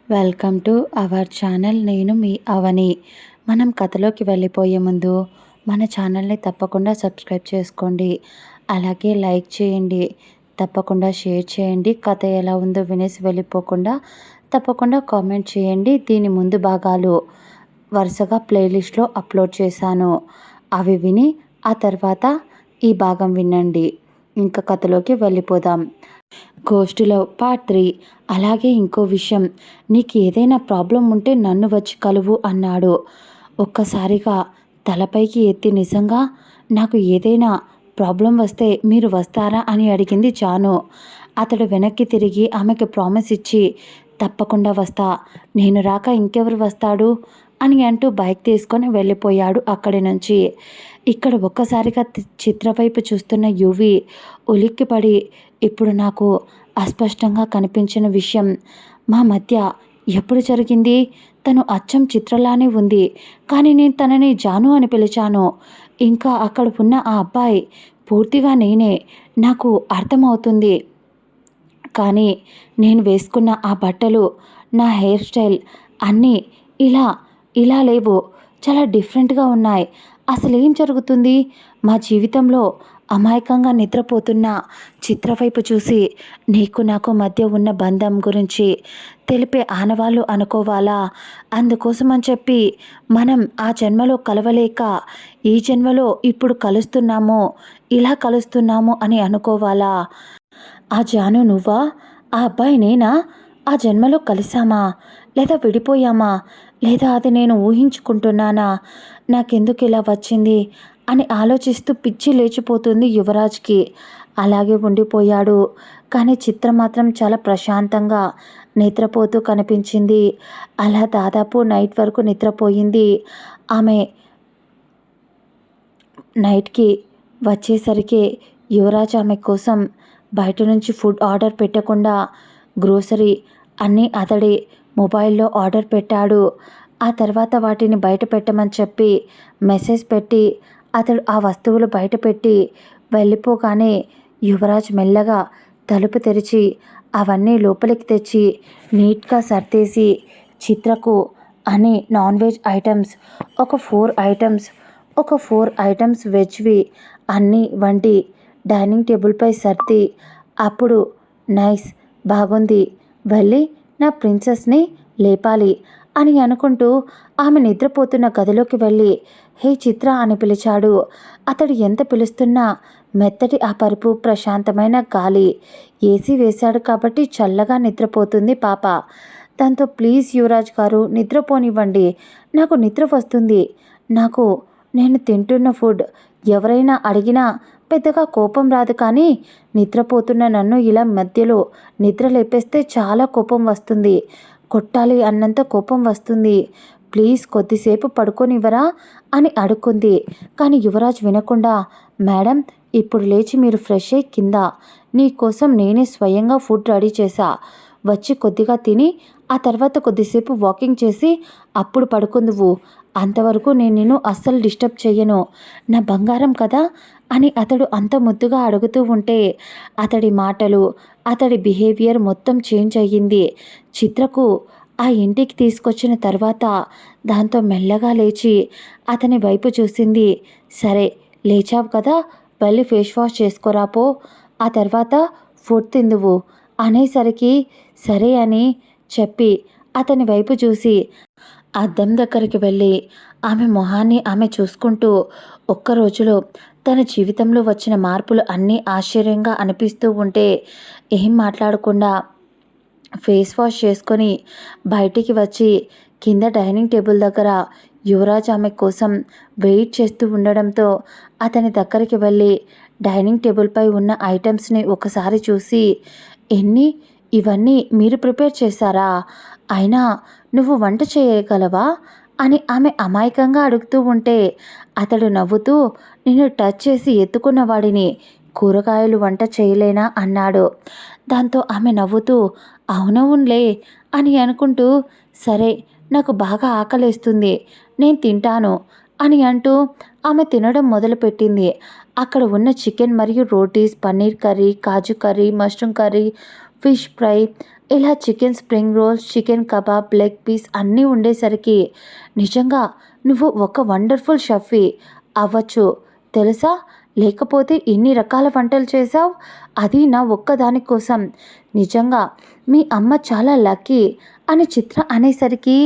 Welcome to our channel. నేను మీ అవని. మనం కథలోకి వెళ్ళిపోయే ముందు మన ఛానల్ని తప్పకుండా సబ్స్క్రైబ్ చేసుకోండి. అలాగే లైక్ చేయండి. తప్పకుండా షేర్ చేయండి. కథ ఎలా ఉందో వినేసి వెళ్ళిపోకుండా తప్పకుండా కామెంట్ చేయండి. దీని ముందు భాగాలు వరుసగా ప్లేలిస్ట్లో అప్లోడ్ చేశాను. అవి విని ఆ తర్వాత ఈ భాగం వినండి. ఇంకా కథలోకి వెళ్ళిపోదాం. గోష్ఠిలో పార్ట్ 3. అలాగే ఇంకో విషయం, నీకు ఏదైనా ప్రాబ్లం ఉంటే నన్ను వచ్చి కలువు అన్నాడు. ఒక్కసారిగా తలపైకి ఎత్తి, నిజంగా నాకు ఏదైనా ప్రాబ్లం వస్తే మీరు వస్తారా అని అడిగింది జాను. అతడు వెనక్కి తిరిగి ఆమెకు ప్రామిస్ ఇచ్చి, తప్పకుండా వస్తా, నేను రాక ఇంకెవరు వస్తాడు అని అంటూ బైక్ తీసుకొని వెళ్ళిపోయాడు అక్కడి నుంచి. ఇక్కడ ఒక్కసారిగా చిత్ర వైపు చూస్తున్న యువి ఉలిక్కిపడి, ఇప్పుడు నాకు అస్పష్టంగా కనిపించిన విషయం మా మధ్య ఎప్పుడు జరిగింది? తను అచ్చం చిత్రలానే ఉంది, కానీ నేను తనని జాను అని పిలిచాను. ఇంకా అక్కడ ఉన్న ఆ అబ్బాయి పూర్తిగా నేనే, నాకు అర్థమవుతుంది. కానీ నేను వేసుకున్న ఆ బట్టలు, నా హెయిర్ స్టైల్ అన్నీ ఇలా ఇలా లేవు, చాలా డిఫరెంట్గా ఉన్నాయి. అసలు ఏం జరుగుతుంది మా జీవితంలో? అమాయకంగా నిద్రపోతున్న చిత్ర వైపు చూసి, నీకు నాకు మధ్య ఉన్న బంధం గురించి తెలిపే ఆనవాళ్ళు అనుకోవాలా? అందుకోసమని చెప్పి మనం ఆ జన్మలో కలవలేక ఈ జన్మలో ఇప్పుడు కలుస్తున్నాము, ఇలా కలుస్తున్నాము అని అనుకోవాలా? ఆ జాను నువ్వా? ఆ అబ్బాయి నేనా? ఆ జన్మలో కలిసామా లేదా విడిపోయామా? లేదా అది నేను ఊహించుకుంటున్నానా? నాకెందుకు ఇలా వచ్చింది అని ఆలోచిస్తూ పిచ్చి లేచిపోతుంది యువరాజ్కి. అలాగే ఉండిపోయాడు. కానీ చిత్ర మాత్రం చాలా ప్రశాంతంగా నిద్రపోతూ కనిపించింది. అలా దాదాపు నైట్ వరకు నిద్రపోయింది. ఆమె నైట్కి వచ్చేసరికి యువరాజ్ ఆమె కోసం బయట నుంచి ఫుడ్ ఆర్డర్ పెట్టకుండా గ్రోసరీ అన్నీ అతడి మొబైల్లో ఆర్డర్ పెట్టాడు. ఆ తర్వాత వాటిని బయట పెట్టమని చెప్పి మెసేజ్ పెట్టి అతడు ఆ వస్తువులు బయట పెట్టి వెళ్ళిపోగానే యువరాజ్ మెల్లగా తలుపు తెరిచి అవన్నీ లోపలికి తెచ్చి నీట్గా సర్దేసి చిత్రకు అన్ని నాన్ వెజ్ ఐటమ్స్ ఒక ఫోర్ ఐటమ్స్ వెజ్వి అన్నీ వండి డైనింగ్ టేబుల్పై సర్ది, అప్పుడు నైస్, బాగుంది, వెళ్ళి నా ప్రిన్సెస్ని లేపాలి అని అనుకుంటూ ఆమె నిద్రపోతున్న గదిలోకి వెళ్ళి హే చిత్ర అని పిలిచాడు. అతడు ఎంత పిలుస్తున్నా మెత్తటి ఆ పరుపు, ప్రశాంతమైన గాలి, ఏసీ వేశాడు కాబట్టి చల్లగా నిద్రపోతుంది పాప. దాంతో ప్లీజ్ యువరాజ్ గారు నిద్రపోనివ్వండి, నాకు నిద్ర వస్తుంది. నేను తింటున్న ఫుడ్ ఎవరైనా అడిగినా పెద్దగా కోపం రాదు, కానీ నిద్రపోతున్న నన్ను ఇలా మధ్యలో నిద్ర లేపేస్తే చాలా కోపం వస్తుంది, కొట్టాలి అన్నంత కోపం వస్తుంది. ప్లీజ్ కొద్దిసేపు పడుకోనివ్వరా అని అడుక్కుంది. కానీ యువరాజ్ వినకుండా, మేడం ఇప్పుడు లేచి మీరు ఫ్రెష్ అయ్యి కింద, నీకోసం నేనే స్వయంగా ఫుడ్ రెడీ చేశా, వచ్చి కొద్దిగా తిని ఆ తర్వాత కొద్దిసేపు వాకింగ్ చేసి అప్పుడు పడుకుందువు, అంతవరకు నేను నిన్ను అస్సలు డిస్టర్బ్ చెయ్యను, నా బంగారం కదా అని అతడు అంత ముద్దుగా అడుగుతూ ఉంటే అతడి మాటలు, అతడి బిహేవియర్ మొత్తం చేంజ్ అయ్యింది. చిత్రకు ఆ ఇంటికి తీసుకొచ్చిన తర్వాత దాంతో మెల్లగా లేచి అతని వైపు చూసింది. సరే లేచావు కదా, వెళ్ళి ఫేస్ వాష్ చేసుకోరాపో, ఆ తర్వాత ఫుడ్ తిందువు అనేసరికి సరే అని చెప్పి అతని వైపు చూసి అద్దం దగ్గరికి వెళ్ళి ఆమె మొహాన్ని ఆమె చూసుకుంటూ ఒక్క రోజులో తన జీవితంలో వచ్చిన మార్పులు అన్నీ ఆశ్చర్యంగా అనిపిస్తూ ఉంటే ఏం మాట్లాడకుండా ఫేస్ వాష్ చేసుకొని బయటికి వచ్చి కింద డైనింగ్ టేబుల్ దగ్గర యువరాజ్ ఆమె కోసం వెయిట్ చేస్తూ ఉండడంతో అతని దగ్గరికి వెళ్ళి డైనింగ్ టేబుల్పై ఉన్న ఐటమ్స్ని ఒకసారి చూసి, ఇవన్నీ మీరు ప్రిపేర్ చేశారా? అయినా నువ్వు వంట చేయగలవా అని ఆమె అమాయకంగా అడుగుతూ ఉంటే అతడు నవ్వుతూ, నిన్ను టచ్ చేసి ఎత్తుకున్న వాడిని కూరగాయలు వంట చేయలేనా అన్నాడు. దాంతో ఆమె నవ్వుతూ అవునవునులే అని అనుకుంటూ, సరే నాకు బాగా ఆకలేస్తుంది, నేను తింటాను అని అంటూ ఆమె తినడం మొదలుపెట్టింది. అక్కడ ఉన్న చికెన్ మరియు రోటీస్, పన్నీర్ కర్రీ, కాజు curry, mushroom curry, fish fry ఇలా chicken spring rolls, chicken kebab, leg piece అన్నీ ఉండేసరికి నిజంగా నువ్వు ఒక వండర్ఫుల్ షెఫ్వి అవ్వచ్చు తెలుసా? లేకపోతే ఇన్ని రకాల వంటలు చేశావు, అది నా ఒక్కదాని కోసం. నిజంగా మీ అమ్మ చాలా లక్కీ అని చిత్ర అనేసరికి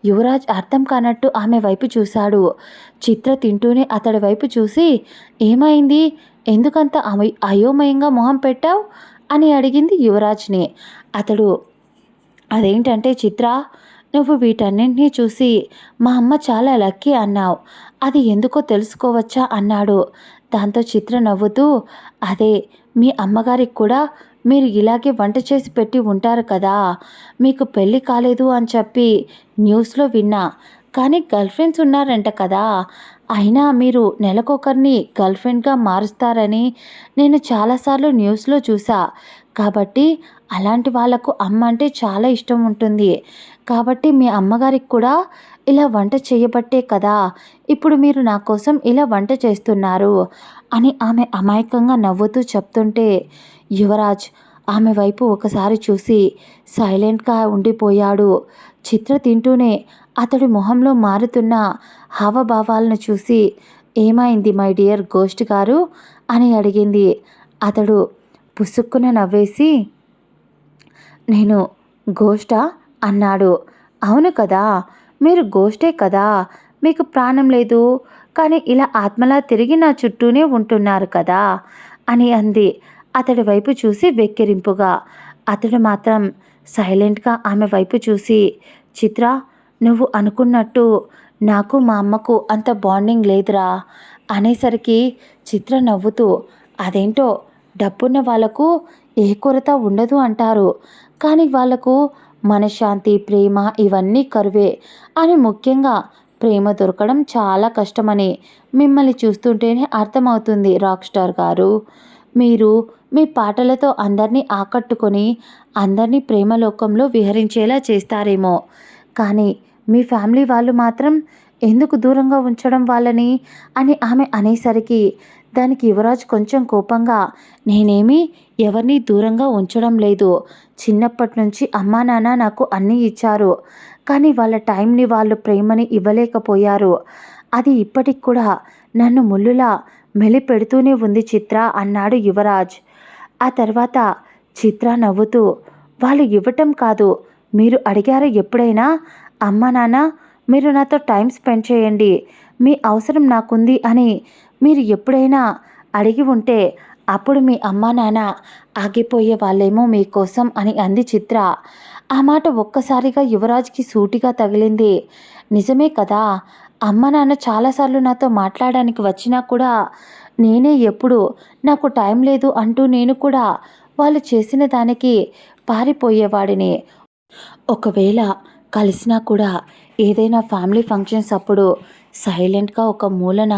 యువరాజ్ అర్థం కానట్టు ఆమె వైపు చూశాడు. చిత్ర తింటూనే అతడి వైపు చూసి, ఏమైంది, ఎందుకంత అయోమయంగా మొహం పెట్టావు అని అడిగింది యువరాజ్ని. అతడు, అదేంటంటే చిత్ర, నువ్వు వీటన్నింటినీ చూసి మా అమ్మ చాలా లక్కీ అన్నావు, అది ఎందుకో తెలుసుకోవచ్చా అన్నాడు. దాంతో చిత్ర నవ్వుతూ, అదే మీ అమ్మగారికి కూడా మీరు ఇలాగే వంట చేసి పెట్టి ఉంటారు కదా, మీకు పెళ్ళి కాలేదు అని చెప్పి న్యూస్లో విన్నా, కానీ గర్ల్ ఫ్రెండ్స్ ఉన్నారంట కదా, అయినా మీరు నెలకొకరిని గర్ల్ ఫ్రెండ్గా మారుస్తారని నేను చాలాసార్లు న్యూస్లో చూసా. కాబట్టి అలాంటి వాళ్ళకు అమ్మ అంటే చాలా ఇష్టం ఉంటుంది. కాబట్టి మీ అమ్మగారికి కూడా ఇలా వంట చేయబట్టే కదా ఇప్పుడు మీరు నా కోసం ఇలా వంట చేస్తున్నారు అని ఆమె అమాయకంగా నవ్వుతూ చెప్తుంటే యువరాజ్ ఆమె వైపు ఒకసారి చూసి సైలెంట్గా ఉండిపోయాడు. చిత్ర తింటూనే అతడి మొహంలో మారుతున్న హావభావాలను చూసి, ఏమైంది మై డియర్ గోస్ట్ గారు అని అడిగింది. అతడు పుసుక్కున నవ్వేసి, నేను గోస్టా అన్నాడు. అవును కదా, మీరు గోస్టే కదా, మీకు ప్రాణం లేదు, కానీ ఇలా ఆత్మలా తిరిగి నా చుట్టూనే ఉంటున్నారు కదా అని అంది అతడి వైపు చూసి వెక్కిరింపుగా. అతడు మాత్రం సైలెంట్గా ఆమె వైపు చూసి, చిత్ర, నువ్వు అనుకున్నట్టు నాకు మా అమ్మకు అంత బాండింగ్ లేదురా అనేసరికి చిత్ర నవ్వుతూ, అదేంటో డబ్బున్న వాళ్ళకు ఏ కొరత ఉండదు అంటారు, కానీ వాళ్లకు మనశ్శాంతి, ప్రేమ ఇవన్నీ కరువే అని, ముఖ్యంగా ప్రేమ దొరకడం చాలా కష్టమని మిమ్మల్ని చూస్తుంటేనే అర్థమవుతుంది రాక్ స్టార్ గారు. మీరు మీ పాటలతో అందరినీ ఆకట్టుకొని అందరినీ ప్రేమలోకంలో విహరించేలా చేస్తారేమో, కానీ మీ ఫ్యామిలీ వాళ్ళు మాత్రం ఎందుకు దూరంగా ఉంచడం వాళ్ళని అని ఆమె అనేసరికి దానికి యువరాజ్ కొంచెం కోపంగా, నేనేమీ ఎవరిని దూరంగా ఉంచడం లేదు, చిన్నప్పటి నుంచి అమ్మా నాన్న నాకు అన్నీ ఇచ్చారు, కానీ వాళ్ళ టైంని, వాళ్ళు ప్రేమని ఇవ్వలేకపోయారు, అది ఇప్పటికి కూడా నన్ను ముళ్ళులా మెలిపెడుతూనే ఉంది చిత్ర అన్నాడు యువరాజ్. ఆ తర్వాత చిత్ర నవ్వుతూ, వాళ్ళు ఇవ్వటం కాదు, మీరు అడిగారు ఎప్పుడైనా, అమ్మ నాన్న మీరు నాతో టైం స్పెండ్ చేయండి, మీ అవసరం నాకుంది అని మీరు ఎప్పుడైనా అడిగి ఉంటే అప్పుడు మీ అమ్మా నాన్న ఆగిపోయే వాళ్ళేమో మీకోసం అని అంది చిత్ర. ఆ మాట ఒక్కసారిగా యువరాజ్కి సూటిగా తగిలింది. నిజమే కదా, అమ్మ నాన్న చాలాసార్లు నాతో మాట్లాడడానికి వచ్చినా కూడా నేనే ఎప్పుడు నాకు టైం లేదు అంటూ నేను కూడా వాళ్ళు చేసిన దానికి పారిపోయేవాడిని. ఒకవేళ కలిసినా కూడా ఏదైనా ఫ్యామిలీ ఫంక్షన్స్ అప్పుడు సైలెంట్గా ఒక మూలన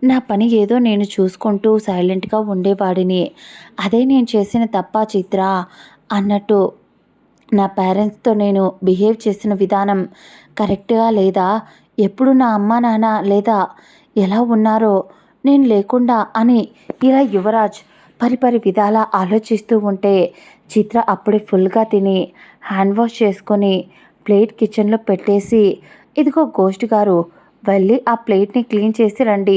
నా పని ఏదో నేను చూసుకుంటూ సైలెంట్గా ఉండేవాడిని. అదే నేను చేసిన తప్పా చిత్ర అన్నట్టు నా పేరెంట్స్తో నేను బిహేవ్ చేసిన విధానం కరెక్ట్గా లేదా, ఎప్పుడు నా అమ్మ నాన్న లేదా ఎలా ఉన్నారో నేను లేకుండా అని ఇలా యువరాజ్ పరిపరి విధాలా ఆలోచిస్తూ ఉంటే చిత్ర అప్పుడే ఫుల్గా తిని హ్యాండ్ వాష్ చేసుకొని ప్లేట్ కిచెన్లో పెట్టేసి, ఇదిగో గోస్ట్ గారు, వెళ్ళి ఆ ప్లేట్ని క్లీన్ చేసి రండి,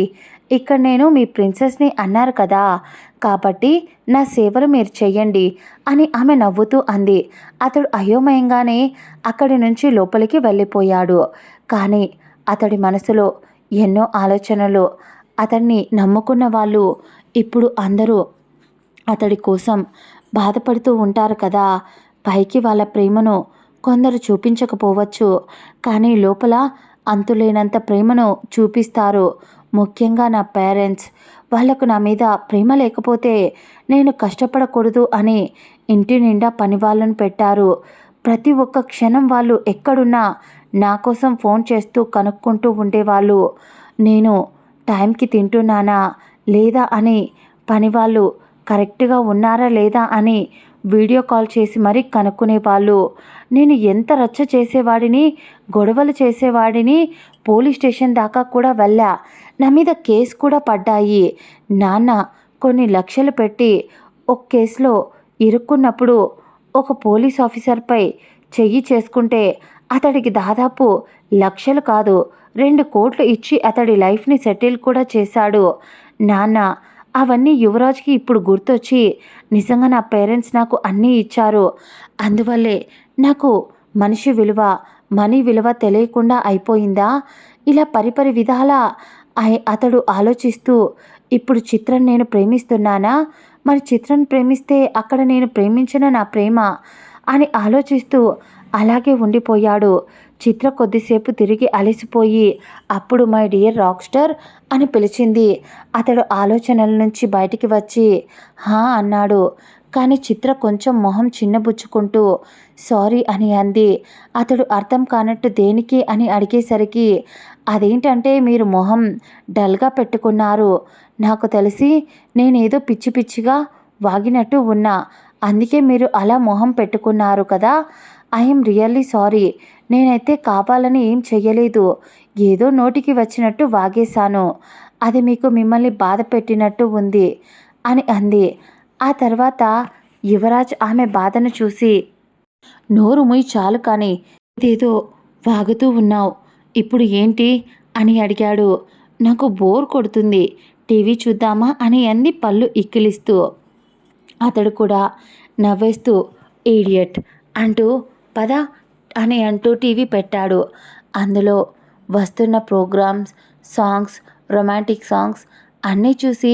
ఇక్కడ నేను మీ ప్రిన్సెస్ని అన్నారు కదా, కాబట్టి నా సేవలు మీరు చెయ్యండి అని ఆమె నవ్వుతూ అంది. అతడు అయోమయంగానే అక్కడి నుంచి లోపలికి వెళ్ళిపోయాడు. కానీ అతడి మనసులో ఎన్నో ఆలోచనలు. అతన్ని నమ్ముకున్న వాళ్ళు ఇప్పుడు అందరూ అతడి కోసం బాధపడుతూ ఉంటారు కదా, పైకి వాళ్ళ ప్రేమను కొందరు చూపించకపోవచ్చు, కానీ లోపల అంతులేనంత ప్రేమను చూపిస్తారు. ముఖ్యంగా నా పేరెంట్స్, వాళ్లకు నా మీద ప్రేమ లేకపోతే నేను కష్టపడకూడదు అని ఇంటి నిండా పని వాళ్ళను పెట్టారు. ప్రతి ఒక్క క్షణం వాళ్ళు ఎక్కడున్నా నా కోసం ఫోన్ చేస్తూ కనుక్కుంటూ ఉండేవాళ్ళు. నేను టైంకి తింటున్నానా లేదా అని, పనివాళ్ళు కరెక్ట్గా ఉన్నారా లేదా అని వీడియో కాల్ చేసి మరీ కనుక్కునేవాళ్ళు. నేను ఎంత రచ్చ చేసేవాడిని, గొడవలు చేసేవాడిని, పోలీస్ స్టేషన్ దాకా కూడా వెళ్ళా, నా మీద కేసు కూడా పడ్డాయి. నాన్న కొన్ని లక్షలు పెట్టి ఒక కేసులో ఇరుక్కున్నప్పుడు ఒక పోలీస్ ఆఫీసర్పై చెయ్యి చేసుకుంటే అతడికి దాదాపు లక్షలు కాదు 2 కోట్లు ఇచ్చి అతడి లైఫ్ని సెటిల్ కూడా చేశాడు. నాన్న అవన్నీ యువరాజ్కి ఇప్పుడు గుర్తొచ్చి నిజంగా నా పేరెంట్స్ నాకు అన్నీ ఇచ్చారు. అందువల్లే నాకు మనిషి విలువ మనీ విలువ తెలియకుండా అయిపోయిందా? ఇలా పరిపరి విధాల అతడు ఆలోచిస్తూ ఇప్పుడు చిత్రం నేను ప్రేమిస్తున్నానా? మరి చిత్రం ప్రేమిస్తే అక్కడ నేను ప్రేమించిన నా ప్రేమ అని ఆలోచిస్తూ అలాగే ఉండిపోయాడు. చిత్ర కొద్దిసేపు తిరిగి అలసిపోయి అప్పుడు మై డియర్ రాక్ స్టార్ అని పిలిచింది. అతడు ఆలోచనల నుంచి బయటికి వచ్చి హా అన్నాడు. కానీ చిత్ర కొంచెం మొహం చిన్నబుచ్చుకుంటూ సారీ అని అంది. అతడు అర్థం కానట్టు దేనికి అని అడిగేసరికి అదేంటంటే మీరు మొహం డల్గా పెట్టుకున్నారు. నాకు తెలిసి నేనేదో పిచ్చి పిచ్చిగా వాగినట్టు ఉన్నా. అందుకే మీరు అలా మొహం పెట్టుకున్నారు కదా. I'm really sorry. నేనైతే కావాలని ఏం చెయ్యలేదు. ఏదో నోటికి వచ్చినట్టు వాగేశాను. అది మీకు మిమ్మల్ని బాధ పెట్టినట్టు ఉంది అని అంది. ఆ తర్వాత యువరాజ్ ఆమె బాధను చూసి నోరు ముయ్ చాలు కానీ ఇదేదో వాగుతూ ఉన్నావు. ఇప్పుడు ఏంటి అని అడిగాడు. నాకు బోర్ కొడుతుంది. టీవీ చూద్దామా అని అంది పళ్ళు ఇక్కిలిస్తూ. అతడు కూడా నవ్వేస్తూ ఈడియట్ అంటూ పద అని అంటూ టీవీ పెట్టాడు. అందులో వస్తున్న ప్రోగ్రామ్స్, సాంగ్స్, రొమాంటిక్ సాంగ్స్ అన్నీ చూసి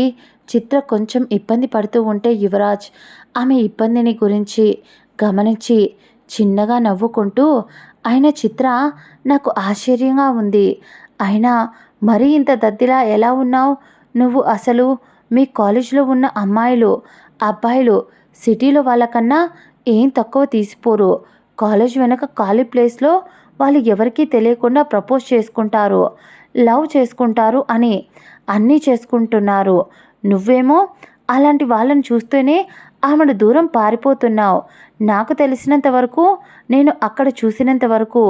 చిత్ర కొంచెం ఇబ్బంది పడుతూ ఉంటే యువరాజ్ ఆమె ఇబ్బందిని గురించి గమనించి చిన్నగా నవ్వుకుంటూ అయినా చిత్ర నాకు ఆశ్చర్యంగా ఉంది. అయినా మరీ ఇంత దద్దిలా ఎలా ఉన్నావు నువ్వు? అసలు మీ కాలేజీలో ఉన్న అమ్మాయిలు అబ్బాయిలు సిటీలో వాళ్ళకన్నా ఏం తక్కువ తీసిపోరు. కాలేజ్ వెనక ఖాళీ ప్లేస్లో వాళ్ళు ఎవరికీ తెలియకుండా ప్రపోజ్ చేసుకుంటారు, లవ్ చేసుకుంటారు అని అన్నీ చేసుకుంటున్నారు. నువ్వేమో అలాంటి వాళ్ళని చూస్తేనే ఆమెను దూరం పారిపోతున్నావు. నాకు తెలిసినంత వరకు, నేను అక్కడ చూసినంత వరకు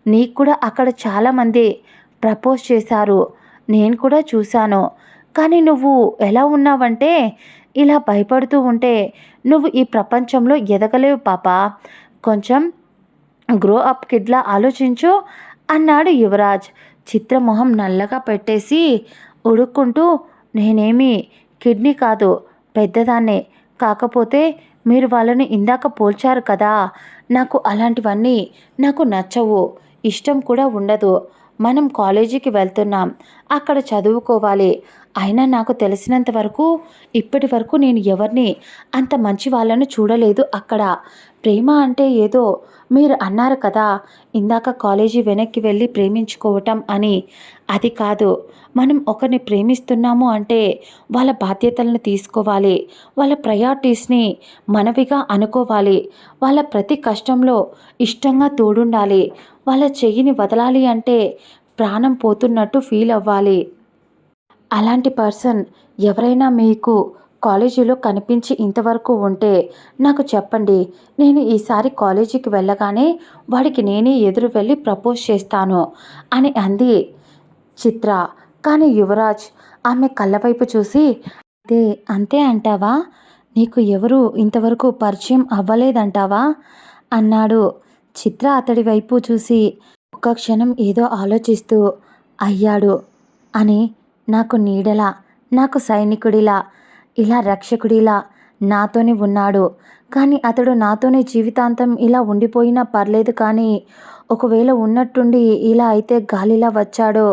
నీకు కూడా అక్కడ చాలామంది ప్రపోజ్ చేశారు. నేను కూడా చూశాను. కానీ నువ్వు ఎలా ఉన్నావంటే ఇలా భయపడుతూ ఉంటే నువ్వు ఈ ప్రపంచంలో ఎదగలేవు పాపా. కొంచెం గ్రో అప్ కిడ్లా ఆలోచించు అన్నాడు యువరాజ్. చిత్రమొహం నల్లగా పెట్టేసి ఉడుక్కుంటూ నేనేమి కిడ్నీ కాదు, పెద్దదాన్నే. కాకపోతే మీరు వాళ్ళని ఇందాక పోల్చారు కదా, నాకు అలాంటివన్నీ నాకు నచ్చవు, ఇష్టం కూడా ఉండదు. మనం కాలేజీకి వెళ్తున్నాం, అక్కడ చదువుకోవాలి. అయినా నాకు తెలిసినంత వరకు ఇప్పటి వరకు నేను ఎవరిని అంత మంచి వాళ్ళను చూడలేదు అక్కడ. ప్రేమ అంటే ఏదో మీరు అన్నారు కదా ఇందాక కాలేజీ వెనక్కి వెళ్ళి ప్రేమించుకోవటం అని. అది కాదు. మనం ఒకరిని ప్రేమిస్తున్నాము అంటే వాళ్ళ బాధ్యతలను తీసుకోవాలి, వాళ్ళ ప్రయారిటీస్ని మనవిగా అనుకోవాలి, వాళ్ళ ప్రతి కష్టంలో ఇష్టంగా తోడుండాలి, వాళ్ళ చెయ్యిని వదలాలి అంటే ప్రాణం పోతున్నట్టు ఫీల్ అవ్వాలి. అలాంటి పర్సన్ ఎవరైనా మీకు కాలేజీలో కనిపించి ఇంతవరకు ఉంటే నాకు చెప్పండి. నేను ఈసారి కాలేజీకి వెళ్ళగానే వాడికి నేనే ఎదురు వెళ్ళి ప్రపోజ్ చేస్తాను అని అంది చిత్ర. కానీ యువరాజ్ ఆమె కళ్ళవైపు చూసి అదే అంతే అంటావా? నీకు ఎవరు ఇంతవరకు పరిచయం అవ్వలేదంటావా అన్నాడు. చిత్ర అతడి వైపు చూసి ఒక్క క్షణం ఏదో ఆలోచిస్తూ అయ్యాడు అని నాకు నీడలా, నాకు సైనికుడిలా, ఇలా రక్షకుడిలా నాతోనే ఉన్నాడు. కానీ అతడు నాతోనే జీవితాంతం ఇలా ఉండిపోయినా పర్లేదు. కానీ ఒకవేళ ఉన్నట్టుండి ఇలా అయితే గాలిలా వచ్చాడో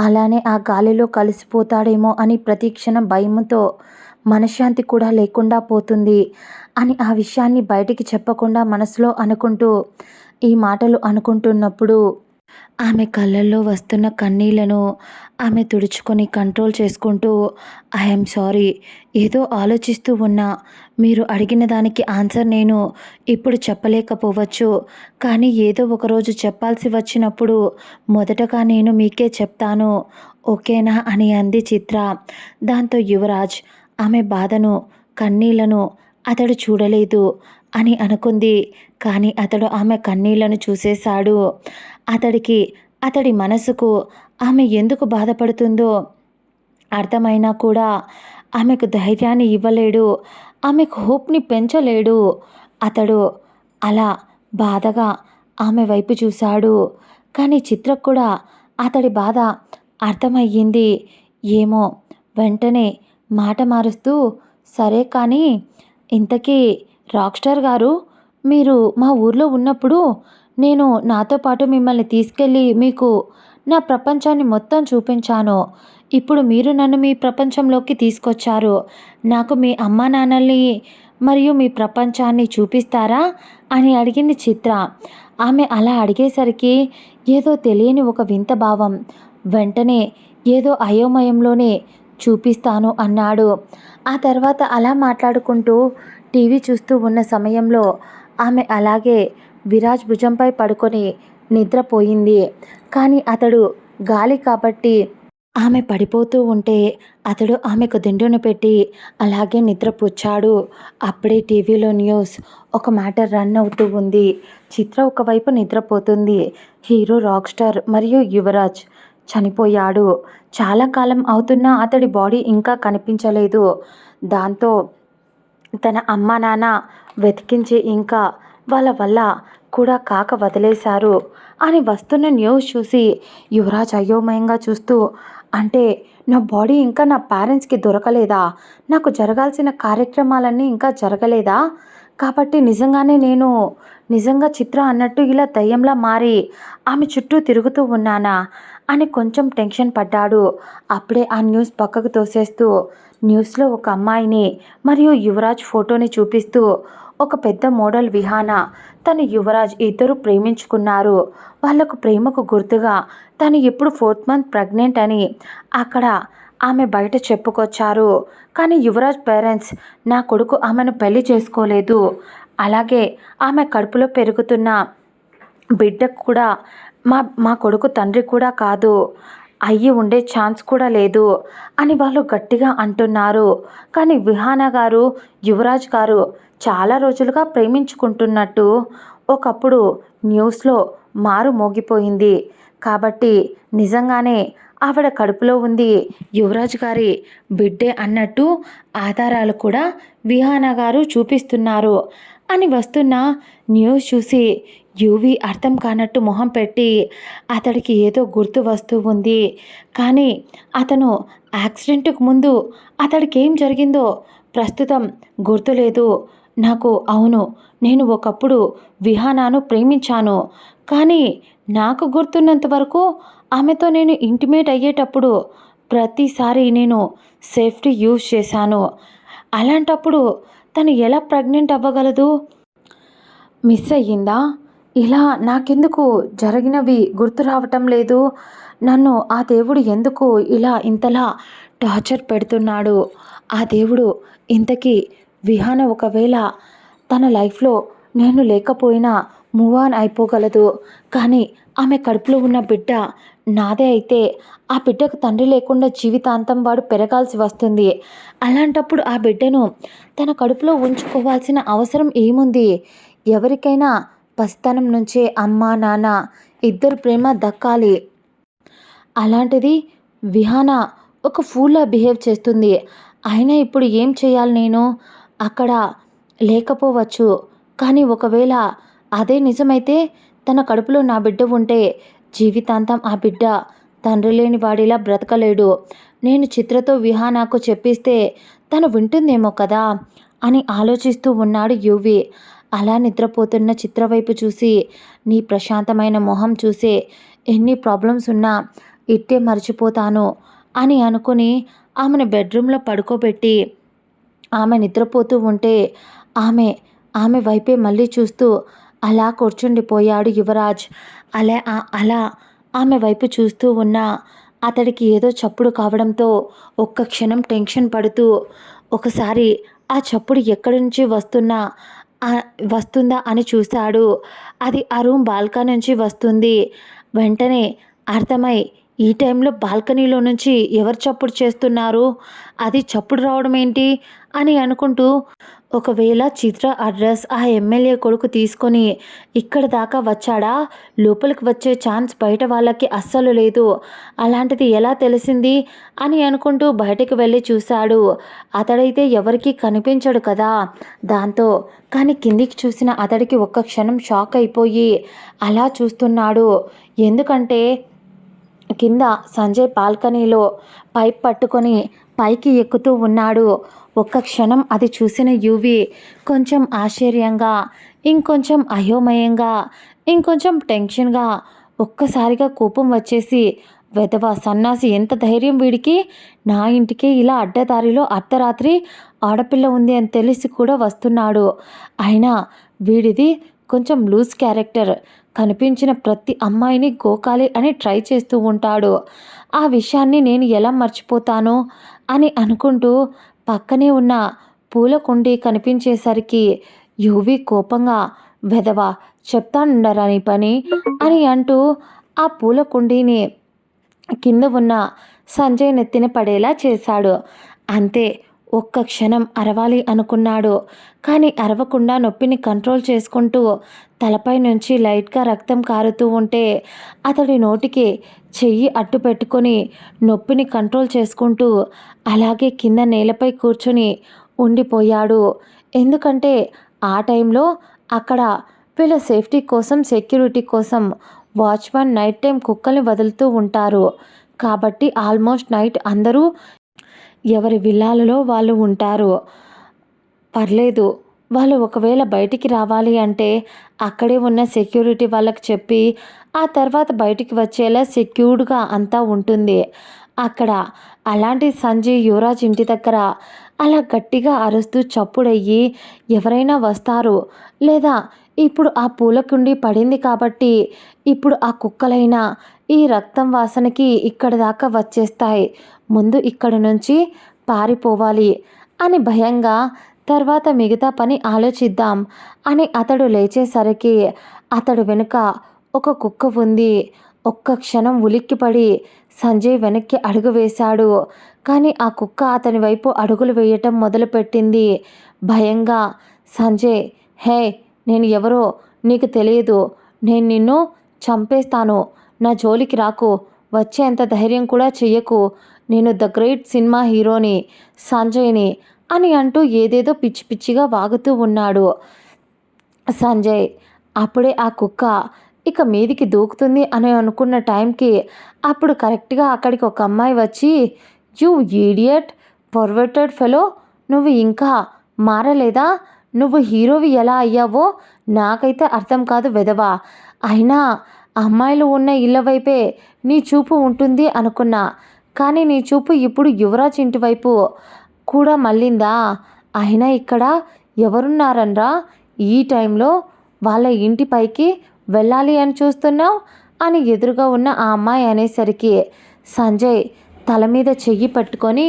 అలానే ఆ గాలిలో కలిసిపోతాడేమో అని ప్రతిక్షణం భయంతో మనశ్శాంతి కూడా లేకుండా పోతుంది అని ఆ విషయాన్ని బయటికి చెప్పకుండా మనసులో అనుకుంటూ ఈ మాటలు అనుకుంటున్నప్పుడు ఆమె కళ్ళల్లో వస్తున్న కన్నీళ్లను ఆమె తుడుచుకొని కంట్రోల్ చేసుకుంటూ ఐఎమ్ సారీ, ఏదో ఆలోచిస్తూ ఉన్నా. మీరు అడిగిన దానికి ఆన్సర్ నేను ఇప్పుడు చెప్పలేకపోవచ్చు. కానీ ఏదో ఒకరోజు చెప్పాల్సి వచ్చినప్పుడు మొదటగా నేను మీకే చెప్తాను, ఓకేనా అని అంది చిత్ర. దాంతో యువరాజ్ ఆమె బాధను కన్నీళ్లను అతడు చూడలేదు అని అనుకుంది. కానీ అతడు ఆమె కన్నీళ్లను చూసేశాడు. అతడి మనసుకు ఆమె ఎందుకు బాధపడుతుందో అర్థమైనా కూడా ఆమెకు ధైర్యాన్ని ఇవ్వలేడు, ఆమెకు హోప్ని పెంచలేడు. అతడు అలా బాధగా ఆమె వైపు చూశాడు. కానీ చిత్రకు కూడా అతడి బాధ అర్థమయ్యింది. ఏమో వెంటనే మాట మారుస్తూ, సరే కానీ ఇంతకీ రాక్ స్టార్ గారు, మీరు మా ఊర్లో ఉన్నప్పుడు నేను నాతో పాటు మిమ్మల్ని తీసుకెళ్ళి మీకు నా ప్రపంచాన్ని మొత్తం చూపించాను. ఇప్పుడు మీరు నన్ను మీ ప్రపంచంలోకి తీసుకొచ్చారు. నాకు మీ అమ్మా నాన్నల్ని మరియు మీ ప్రపంచాన్ని చూపిస్తారా అని అడిగింది చిత్ర. ఆమె అలా అడిగేసరికి ఏదో తెలియని ఒక వింత భావం. వెంటనే ఏదో అయోమయంలోనే చూపిస్తాను అన్నాడు. ఆ తర్వాత అలా మాట్లాడుకుంటూ టీవీ చూస్తూ ఉన్న సమయంలో ఆమె అలాగే విరాజ్ భుజంపై పడుకొని నిద్రపోయింది. కానీ అతడు గాలి కాబట్టి ఆమె పడిపోతూ ఉంటే అతడు ఆమెకు దిండును పెట్టి అలాగే నిద్రపుచ్చాడు. అప్పుడే టీవీలో న్యూస్ ఒక మ్యాటర్ రన్ అవుతూ ఉంది. చిత్ర ఒకవైపు నిద్రపోతుంది. హీరో రాక్ స్టార్ మరియు యువరాజ్ చనిపోయాడు. చాలా కాలం అవుతున్నా అతడి బాడీ ఇంకా కనిపించలేదు. దాంతో తన అమ్మా నాన్న వెతికించి ఇంకా వాళ్ళ వల్ల కూడా కాక వదిలేశారు అని వస్తున్న న్యూస్ చూసి యువరాజ్ అయోమయంగా చూస్తూ, అంటే నా బాడీ ఇంకా నా పేరెంట్స్కి దొరకలేదా? నాకు జరగాల్సిన కార్యక్రమాలన్నీ ఇంకా జరగలేదా? కాబట్టి నిజంగానే నేను నిజంగా చిత్ర అన్నట్టు ఇలా దయ్యంలా మారి ఆమె చుట్టూ తిరుగుతూ ఉన్నానా అని కొంచెం టెన్షన్ పడ్డాడు. అప్పుడే ఆ న్యూస్ పక్కకు తోసేస్తూ న్యూస్లో ఒక అమ్మాయిని మరియు యువరాజ్ ఫోటోని చూపిస్తూ, ఒక పెద్ద మోడల్ విహాన తను యువరాజ్ ఇద్దరు ప్రేమించుకున్నారు. వాళ్లకు ప్రేమకు గుర్తుగా తను ఇప్పుడు 4th మంత్ ప్రెగ్నెంట్ అని అక్కడ ఆమె బయట చెప్పుకొచ్చారు. కానీ యువరాజ్ పేరెంట్స్ నా కొడుకు ఆమెను పెళ్లి చేసుకోలేదు, అలాగే ఆమె కడుపులో పెరుగుతున్న బిడ్డకు కూడా మా కొడుకు తండ్రి కూడా కాదు, అయ్యి ఉండే ఛాన్స్ కూడా లేదు అని వాళ్ళు గట్టిగా అంటున్నారు. కానీ విహాన గారు యువరాజ్ గారు చాలా రోజులుగా ప్రేమించుకుంటున్నట్టు ఒకప్పుడు న్యూస్లో మారు మోగిపోయింది. కాబట్టి నిజంగానే ఆవిడ కడుపులో ఉంది యువరాజ్ గారి బిడ్డే అన్నట్టు ఆధారాలు కూడా విహాన గారు చూపిస్తున్నారు అని వస్తున్న న్యూస్ చూసి యువి అర్థం కానట్టు మొహం పెట్టి అతడికి ఏదో గుర్తు వస్తూ ఉంది. కానీ అతను యాక్సిడెంట్కు ముందు అతడికి ఏం జరిగిందో ప్రస్తుతం గుర్తులేదు. నాకు అవును, నేను ఒకప్పుడు విహానాను ప్రేమించాను, కానీ నాకు గుర్తున్నంత వరకు ఆమెతో నేను ఇంటిమేట్ అయ్యేటప్పుడు ప్రతిసారి నేను సేఫ్టీ యూజ్ చేశాను. అలాంటప్పుడు తను ఎలా ప్రెగ్నెంట్ అవ్వగలదు? మిస్ అయ్యిందా? ఇలా నాకెందుకు జరిగినవి గుర్తు రావటం లేదు? నన్ను ఆ దేవుడు ఎందుకు ఇలా ఇంతలా టార్చర్ పెడుతున్నాడు? ఆ దేవుడు ఇంతకీ విహాన ఒకవేళ తన లైఫ్లో నేను లేకపోయినా మూవ్ ఆన్ అయిపోగలదు, కానీ ఆమె కడుపులో ఉన్న బిడ్డ నాదే అయితే ఆ బిడ్డకు తండ్రి లేకుండా జీవితాంతం వాడు పెరగాల్సి వస్తుంది. అలాంటప్పుడు ఆ బిడ్డను తన కడుపులో ఉంచుకోవాల్సిన అవసరం ఏముంది? ఎవరికైనా పసితనం నుంచే అమ్మ నాన్న ఇద్దరు ప్రేమ దక్కాలి. అలాంటిది విహాన ఒక ఫూల్లా బిహేవ్ చేస్తుంది. అయినా ఇప్పుడు ఏం చేయాలి? నేను అక్కడ లేకపోవచ్చు, కానీ ఒకవేళ అదే నిజమైతే తన కడుపులో నా బిడ్డ ఉంటే జీవితాంతం ఆ బిడ్డ తండ్రి లేని వాడిలా బ్రతకలేడు. నేను చిత్రతో విహానాకు చెప్పిస్తే తను వింటుందేమో కదా అని ఆలోచిస్తూ ఉన్నాడు యువి. అలా నిద్రపోతున్న చిత్ర వైపు చూసి, నీ ప్రశాంతమైన మొహం చూసే ఎన్ని ప్రాబ్లమ్స్ ఉన్నా ఇట్టే మర్చిపోతాను అని అనుకుని ఆమెను బెడ్రూమ్లో పడుకోబెట్టి ఆమె నిద్రపోతూ ఉంటే ఆమె వైపే మళ్ళీ చూస్తూ అలా కూర్చుండిపోయాడు యువరాజ్. అలా ఆమె వైపు చూస్తూ ఉన్నా అతడికి ఏదో చప్పుడు కావడంతో ఒక్క క్షణం టెన్షన్ పడుతూ ఒకసారి ఆ చప్పుడు ఎక్కడి నుంచి వస్తుందా అని చూశాడు. అది ఆ రూమ్ బాల్కనీ నుంచి వస్తుంది. వెంటనే అర్థమై ఈ టైంలో బాల్కనీలో నుంచి ఎవరు చప్పుడు చేస్తున్నారు, అది చప్పుడు రావడం ఏంటి అని అనుకుంటూ, ఒకవేళ చిత్ర అడ్రస్ ఆ ఎమ్మెల్యే కొడుకు తీసుకొని ఇక్కడ దాకా వచ్చాడా, లోపలికి వచ్చే ఛాన్స్ బయట వాళ్ళకి అస్సలు లేదు, అలాంటిది ఎలా తెలిసింది అని అనుకుంటూ బయటకు వెళ్ళి చూశాడు. అతడైతే ఎవరికీ కనిపించడు కదా. దాంతో కానీ కిందికి చూసిన అతడికి ఒక్క క్షణం షాక్ అయిపోయి అలా చూస్తున్నాడు. ఎందుకంటే కింద సంజయ్ బాల్కనీలో పైప్ పట్టుకొని పైకి ఎక్కుతూ ఉన్నాడు. ఒక్క క్షణం అది చూసిన యువి కొంచెం ఆశ్చర్యంగా, ఇంకొంచెం అయోమయంగా, ఇంకొంచెం టెన్షన్గా, ఒక్కసారిగా కోపం వచ్చేసి, వెధవ సన్నాసి, ఎంత ధైర్యం వీడికి, నా ఇంటికి ఇలా అడ్డదారిలో అర్ధరాత్రి ఆడపిల్ల ఉంది అని తెలిసి కూడా వస్తున్నాడు. అయినా వీడిది కొంచెం లూజ్ క్యారెక్టర్, కనిపించిన ప్రతి అమ్మాయిని గోకాలి అని ట్రై చేస్తూ ఉంటాడు. ఆ విషయాన్ని నేను ఎలా మర్చిపోతాను అని అనుకుంటూ పక్కనే ఉన్న పూల కుండీ కనిపించేసరికి యువి కోపంగా, వెధవ చెప్తానుండరా నీ పని అని అంటూ ఆ పూల కుండీని కింద ఉన్న సంజయ్ నెత్తిన పడేలా చేశాడు. అంతే, ఒక్క క్షణం అరవాలి అనుకున్నాడు. కానీ అరవకుండా నొప్పిని కంట్రోల్ చేసుకుంటూ తలపై నుంచి లైట్గా రక్తం కారుతూ ఉంటే అతడి నోటికి చెయ్యి అడ్డు పెట్టుకొని నొప్పిని కంట్రోల్ చేసుకుంటూ అలాగే కింద నేలపై కూర్చొని ఉండిపోయాడు. ఎందుకంటే ఆ టైంలో అక్కడ వీళ్ళ సేఫ్టీ కోసం, సెక్యూరిటీ కోసం వాచ్మెన్ నైట్ టైం కుక్కల్ని వదులుతూ ఉంటారు. కాబట్టి ఆల్మోస్ట్ నైట్ అందరూ ఎవరి విల్లాలలో వాళ్ళు ఉంటారు. పర్లేదు, వాళ్ళు ఒకవేళ బయటికి రావాలి అంటే అక్కడే ఉన్న సెక్యూరిటీ వాళ్ళకి చెప్పి ఆ తర్వాత బయటికి వచ్చేలా సెక్యూర్డ్గా అంతా ఉంటుంది అక్కడ. అలాంటి సంజయ్ యువరాజ్ ఇంటి దగ్గర అలా గట్టిగా అరుస్తూ చప్పుడయ్యి ఎవరైనా వస్తారు, లేదా ఇప్పుడు ఆ పూల కుండీ పడింది కాబట్టి ఇప్పుడు ఆ కుక్కలైనా ఈ రక్తం వాసనకి ఇక్కడ దాకా వచ్చేస్తాయి, ముందు ఇక్కడ నుంచి పారిపోవాలి అని భయంగా, తర్వాత మిగతా పని ఆలోచిద్దాం అని అతడు లేచేసరికి అతడు వెనుక ఒక కుక్క ఉంది. ఒక్క క్షణం ఉలిక్కిపడి సంజయ్ వెనక్కి అడుగు వేశాడు. కానీ ఆ కుక్క అతని వైపు అడుగులు వేయటం మొదలుపెట్టింది భయంగా. సంజయ్, హే, నేను ఎవరో నీకు తెలియదు, నేను నిన్ను చంపేస్తాను, నా జోలికి రాకు, వచ్చేంత ధైర్యం కూడా చెయ్యకు, నేను ద గ్రేట్ సినిమా హీరోని, సంజయ్ని అని అంటూ ఏదేదో పిచ్చి పిచ్చిగా వాగుతూ ఉన్నాడు సంజయ్. అప్పుడే ఆ కుక్క ఇక మీదికి దూకుతుంది అని అనుకున్న టైంకి అప్పుడు కరెక్ట్గా అక్కడికి ఒక అమ్మాయి వచ్చి, యూ ఈడియట్ పర్వర్టెడ్ ఫెలో, నువ్వు ఇంకా మారలేదా, నువ్వు హీరోవి ఎలా అయ్యావో నాకైతే అర్థం కాదు వెధవా, అయినా అమ్మాయిలు ఉన్న ఇళ్ళ వైపే నీ చూపు ఉంటుంది అనుకున్నా, కానీ నీ చూపు ఇప్పుడు యువరాజ్ ఇంటి వైపు కూడా మళ్ళిందా, అయినా ఇక్కడ ఎవరున్నారనరా ఈ టైంలో వాళ్ళ ఇంటిపైకి వెళ్ళాలి అని చూస్తున్నావు అని ఎదురుగా ఉన్న ఆ అమ్మాయి అనేసరికి సంజయ్ తల మీద చెయ్యి పట్టుకొని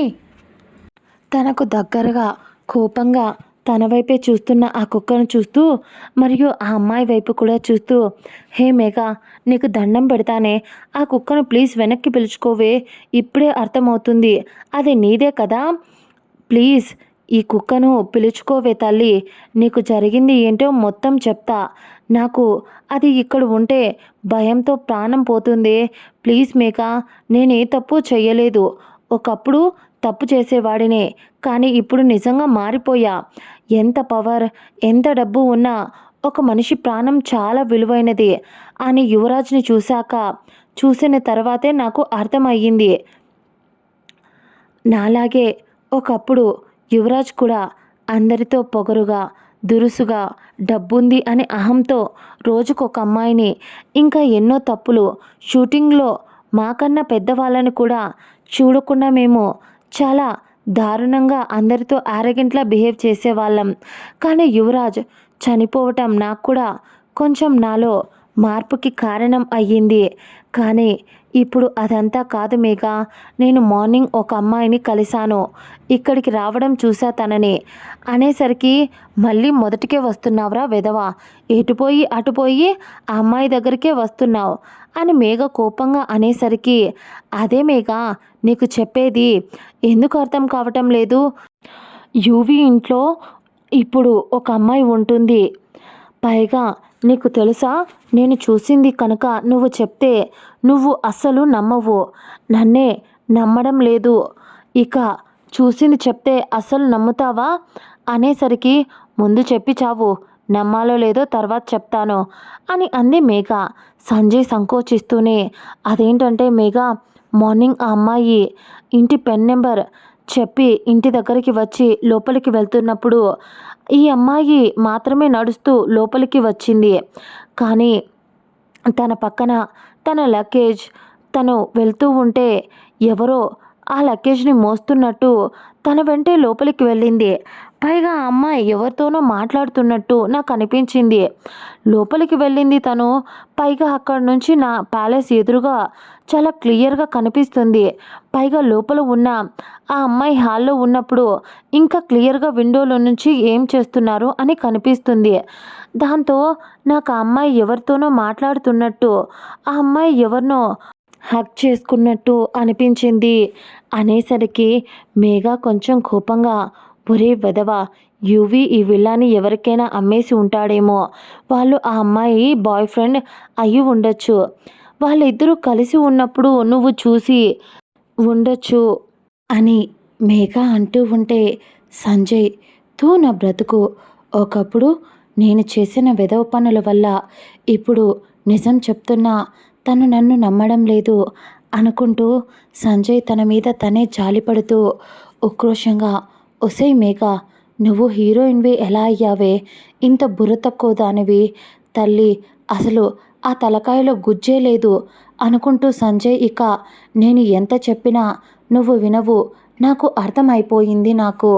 తనకు దగ్గరగా కోపంగా తన వైపే చూస్తున్న ఆ కుక్కను చూస్తూ మరియు ఆ అమ్మాయి వైపు కూడా చూస్తూ, హే మేఘా, నీకు దండం పెడతానే, ఆ కుక్కను ప్లీజ్ వెనక్కి పిలుచుకోవే, ఇప్పుడే అర్థమవుతుంది అది నీదే కదా, ప్లీజ్ ఈ కుక్కను పిలుచుకోవే తల్లి, నీకు జరిగింది ఏంటో మొత్తం చెప్తా, నాకు అది ఇక్కడ ఉంటే భయంతో ప్రాణం పోతుంది, ప్లీజ్ మేఘా, నేనే తప్పు చెయ్యలేదు, ఒకప్పుడు తప్పు చేసేవాడినే, కానీ ఇప్పుడు నిజంగా మారిపోయా, ఎంత పవర్ ఎంత డబ్బు ఉన్నా ఒక మనిషి ప్రాణం చాలా విలువైనది అని యువరాజ్ని చూసిన తర్వాతే నాకు అర్థమయ్యింది. నాలాగే ఒకప్పుడు యువరాజ్ కూడా అందరితో పొగరుగా, దురుసుగా, డబ్బుంది అనే అహంతో రోజుకొక అమ్మాయిని, ఇంకా ఎన్నో తప్పులు, షూటింగ్లో మాకన్నా పెద్దవాళ్ళని కూడా చూడకుండా మేము చాలా దారుణంగా అందరితో ఆరగెంట్లా బిహేవ్ చేసేవాళ్ళం. కానీ యువరాజ్ చనిపోవటం నాకు కూడా కొంచెం నాలో మార్పుకి కారణం అయ్యింది. కానీ ఇప్పుడు అదంతా కాదు మేఘా. నేను మార్నింగ్ ఒక అమ్మాయిని కలిశాను. ఇక్కడికి రావడం చూసా తనని. అనేసరికి మళ్ళీ మొదటికే వస్తున్నావురా వెధవా. ఎటుపోయి అటుపోయి ఆ అమ్మాయి దగ్గరికే వస్తున్నావు అని మేఘ కోపంగా అనేసరికి, అదే మేఘా నీకు చెప్పేది. ఎందుకు అర్థం కావటం లేదు? యువి ఇంట్లో ఇప్పుడు ఒక అమ్మాయి ఉంటుంది. పైగా నీకు తెలుసా, నేను చూసింది కనుక నువ్వు చెప్తే నువ్వు అస్సలు నమ్మవు. నన్నే నమ్మడం లేదు. ఇక చూసింది చెప్తే అస్సలు నమ్ముతావా అనేసరికి, ముందు చెప్పి చావు, నమ్మాలో లేదో తర్వాత చెప్తాను అని అంది మేఘ. సంజయ్ సంకోచిస్తూనే, అదేంటంటే మేఘ, మార్నింగ్ ఆ అమ్మాయి ఇంటి పెన్ నెంబర్ చెప్పి ఇంటి దగ్గరికి వచ్చి లోపలికి వెళ్తున్నప్పుడు ఈ అమ్మాయి మాత్రమే నడుస్తూ లోపలికి వచ్చింది. కానీ తన పక్కన తన లగేజ్ తను వెళ్తూ ఉంటే ఎవరో ఆ లగేజ్ని మోస్తున్నట్టు తన వెంటే లోపలికి వెళ్ళింది. పైగా ఆ అమ్మాయి ఎవరితోనో మాట్లాడుతున్నట్టు నాకు అనిపించింది. లోపలికి వెళ్ళింది తను. పైగా అక్కడ నుంచి నా ప్యాలెస్ ఎదురుగా చాలా క్లియర్గా కనిపిస్తుంది. పైగా లోపల ఉన్న ఆ అమ్మాయి హాల్లో ఉన్నప్పుడు ఇంకా క్లియర్గా విండోలో నుంచి ఏం చేస్తున్నారు అని కనిపిస్తుంది. దాంతో నాకు ఆ అమ్మాయి ఎవరితోనో మాట్లాడుతున్నట్టు, ఆ అమ్మాయి ఎవరినో హక్ చేసుకున్నట్టు అనిపించింది అనేసరికి మేఘ కొంచెం కోపంగా, ఒరే వెధవా, యువి ఈ విల్లాని ఎవరికైనా అమ్మేసి ఉంటాడేమో. వాళ్ళు ఆ అమ్మాయి బాయ్ ఫ్రెండ్ అయి ఉండొచ్చు. వాళ్ళిద్దరూ కలిసి ఉన్నప్పుడు నువ్వు చూసి ఉండొచ్చు అని మేఘ అంటూ ఉంటే, సంజయ్ తూ నా బ్రతుకు. ఒకప్పుడు నేను చేసిన వెధవ పనుల వల్ల ఇప్పుడు నిజం చెప్తున్నా తను నన్ను నమ్మడం లేదు అనుకుంటూ సంజయ్ తన మీద తనే జాలిపడుతూ ఉక్రోషంగా, ఒసేయ్ మేఘ, నువ్వు హీరోయిన్వి ఎలా అయ్యావే? ఇంత బుర్ర తక్కువ దానివి. తల్లి, అసలు ఆ తలకాయలో గుజ్జే లేదు అనుకుంటూ సంజయ్, ఇక నేను ఎంత చెప్పినా నువ్వు వినవు, నాకు అర్థమైపోయింది నాకు